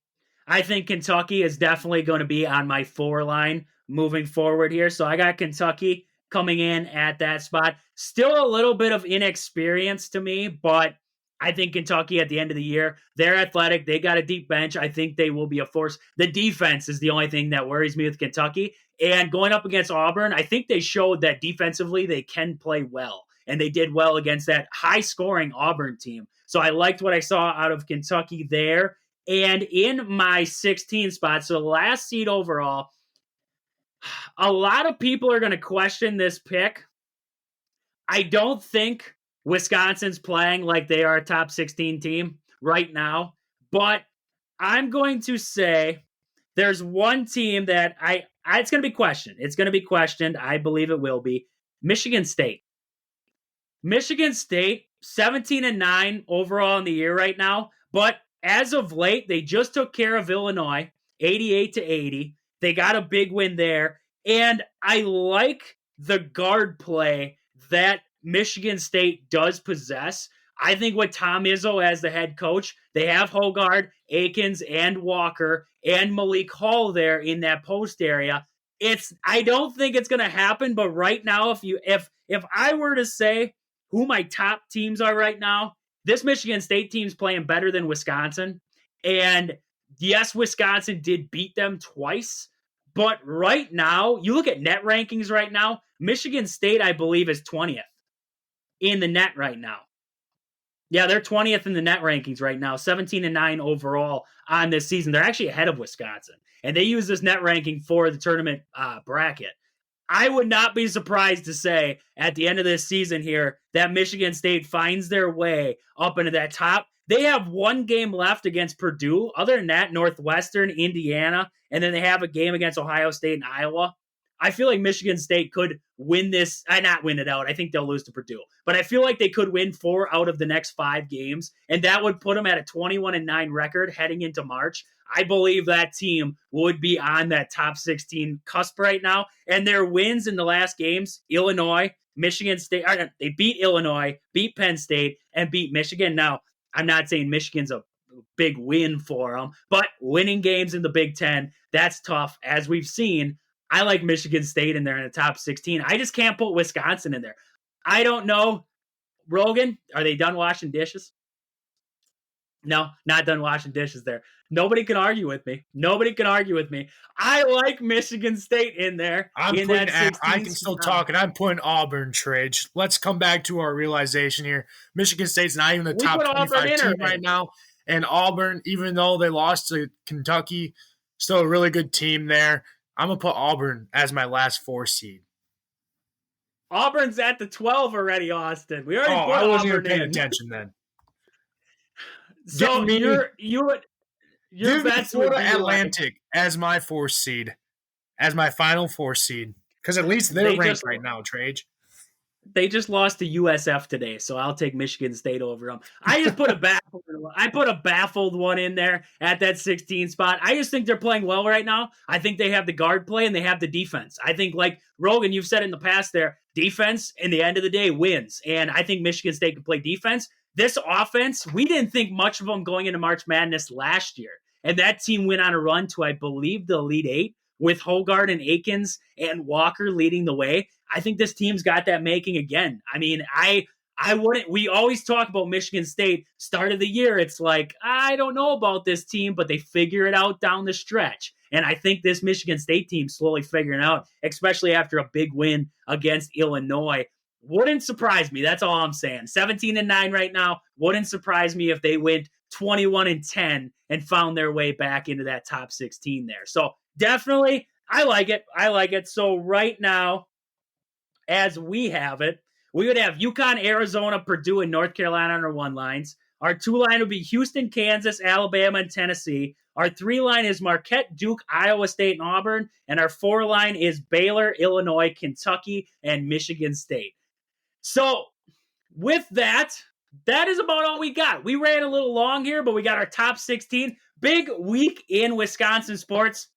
I think Kentucky is definitely going to be on my 4 line moving forward here. So I got Kentucky coming in at that spot. Still a little bit of inexperience to me, but I think Kentucky at the end of the year, they're athletic. They got a deep bench. I think they will be a force. The defense is the only thing that worries me with Kentucky. And going up against Auburn, I think they showed that defensively they can play well. And they did well against that high-scoring Auburn team. So I liked what I saw out of Kentucky there. And in my 16 spot, so the last seed overall, a lot of people are going to question this pick. I don't think Wisconsin's playing like they are a top 16 team right now, but I'm going to say there's one team that it's going to be questioned. It's going to be questioned. I believe it will be. Michigan State. Michigan State, 17-9 overall in the year right now, but as of late, they just took care of Illinois, 88-80. They got a big win there, and I like the guard play that Michigan State does possess. I think with Tom Izzo as the head coach, they have Hogard, Akins, and Walker, and Malik Hall there in that post area. I don't think it's going to happen, but right now, if I were to say who my top teams are right now, this Michigan State team's playing better than Wisconsin. And yes, Wisconsin did beat them twice. But right now, you look at net rankings right now, Michigan State, I believe, is 20th in the net right now. Yeah, they're 20th in the net rankings right now, 17-9 overall on this season. They're actually ahead of Wisconsin. And they use this net ranking for the tournament bracket. I would not be surprised to say at the end of this season here that Michigan State finds their way up into that top. They have 1 game left against Purdue. Other than that, Northwestern, Indiana, and then they have a game against Ohio State and Iowa. I feel like Michigan State could win this, not win it out. I think they'll lose to Purdue. But I feel like they could win 4 out of the next 5 games, and that would put them at a 21-9 record heading into March. I believe that team would be on that top 16 cusp right now. And their wins in the last games, Illinois, Michigan State, they beat Illinois, beat Penn State, and beat Michigan. Now, I'm not saying Michigan's a big win for them, but winning games in the Big Ten, that's tough. As we've seen, I like Michigan State in there in the top 16. I just can't put Wisconsin in there. I don't know. Rogan, are they done washing dishes? No, not done washing dishes there. Nobody can argue with me. I like Michigan State in there. I can still talk, and I'm putting Auburn, Trage. Let's come back to our realization here. Michigan State's not even the top 25 team right now. And Auburn, even though they lost to Kentucky, still a really good team there. I'm going to put Auburn as my last 4 seed. Auburn's at the 12 already, Austin. We already put I wasn't Auburn even paying attention then. So your bets Florida Atlantic as my 4th seed, as my final 4th seed, because at least they're ranked right now, Trage. They just lost to USF today, so I'll take Michigan State over them. I just put a baffled one in there at that 16 spot. I just think they're playing well right now. I think they have the guard play and they have the defense. I think, like Rogan, you've said in the past there, defense in the end of the day wins. And I think Michigan State can play defense. This offense, we didn't think much of them going into March Madness last year. And that team went on a run to, I believe, the Elite Eight with Hogard and Akins and Walker leading the way. I think this team's got that making again. I mean, I wouldn't. We always talk about Michigan State start of the year. It's like, I don't know about this team, but they figure it out down the stretch. And I think this Michigan State team slowly figuring it out, especially after a big win against Illinois. Wouldn't surprise me. That's all I'm saying. 17-9 right now. Wouldn't surprise me if they went 21-10 and found their way back into that top 16 there. So definitely, I like it. So right now, as we have it, we would have UConn, Arizona, Purdue, and North Carolina on our 1 lines. Our 2 line would be Houston, Kansas, Alabama, and Tennessee. Our 3 line is Marquette, Duke, Iowa State, and Auburn. And our 4 line is Baylor, Illinois, Kentucky, and Michigan State. So with that is about all we got. We ran a little long here, but we got our top 16. Big week in Wisconsin sports.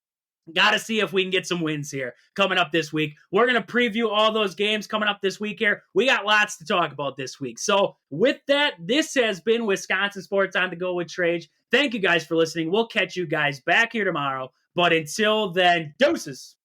Got to see if we can get some wins here coming up this week. We're going to preview all those games coming up this week here. We got lots to talk about this week. So with that, this has been Wisconsin Sports on the Go with Trage. Thank you guys for listening. We'll catch you guys back here tomorrow. But until then, deuces.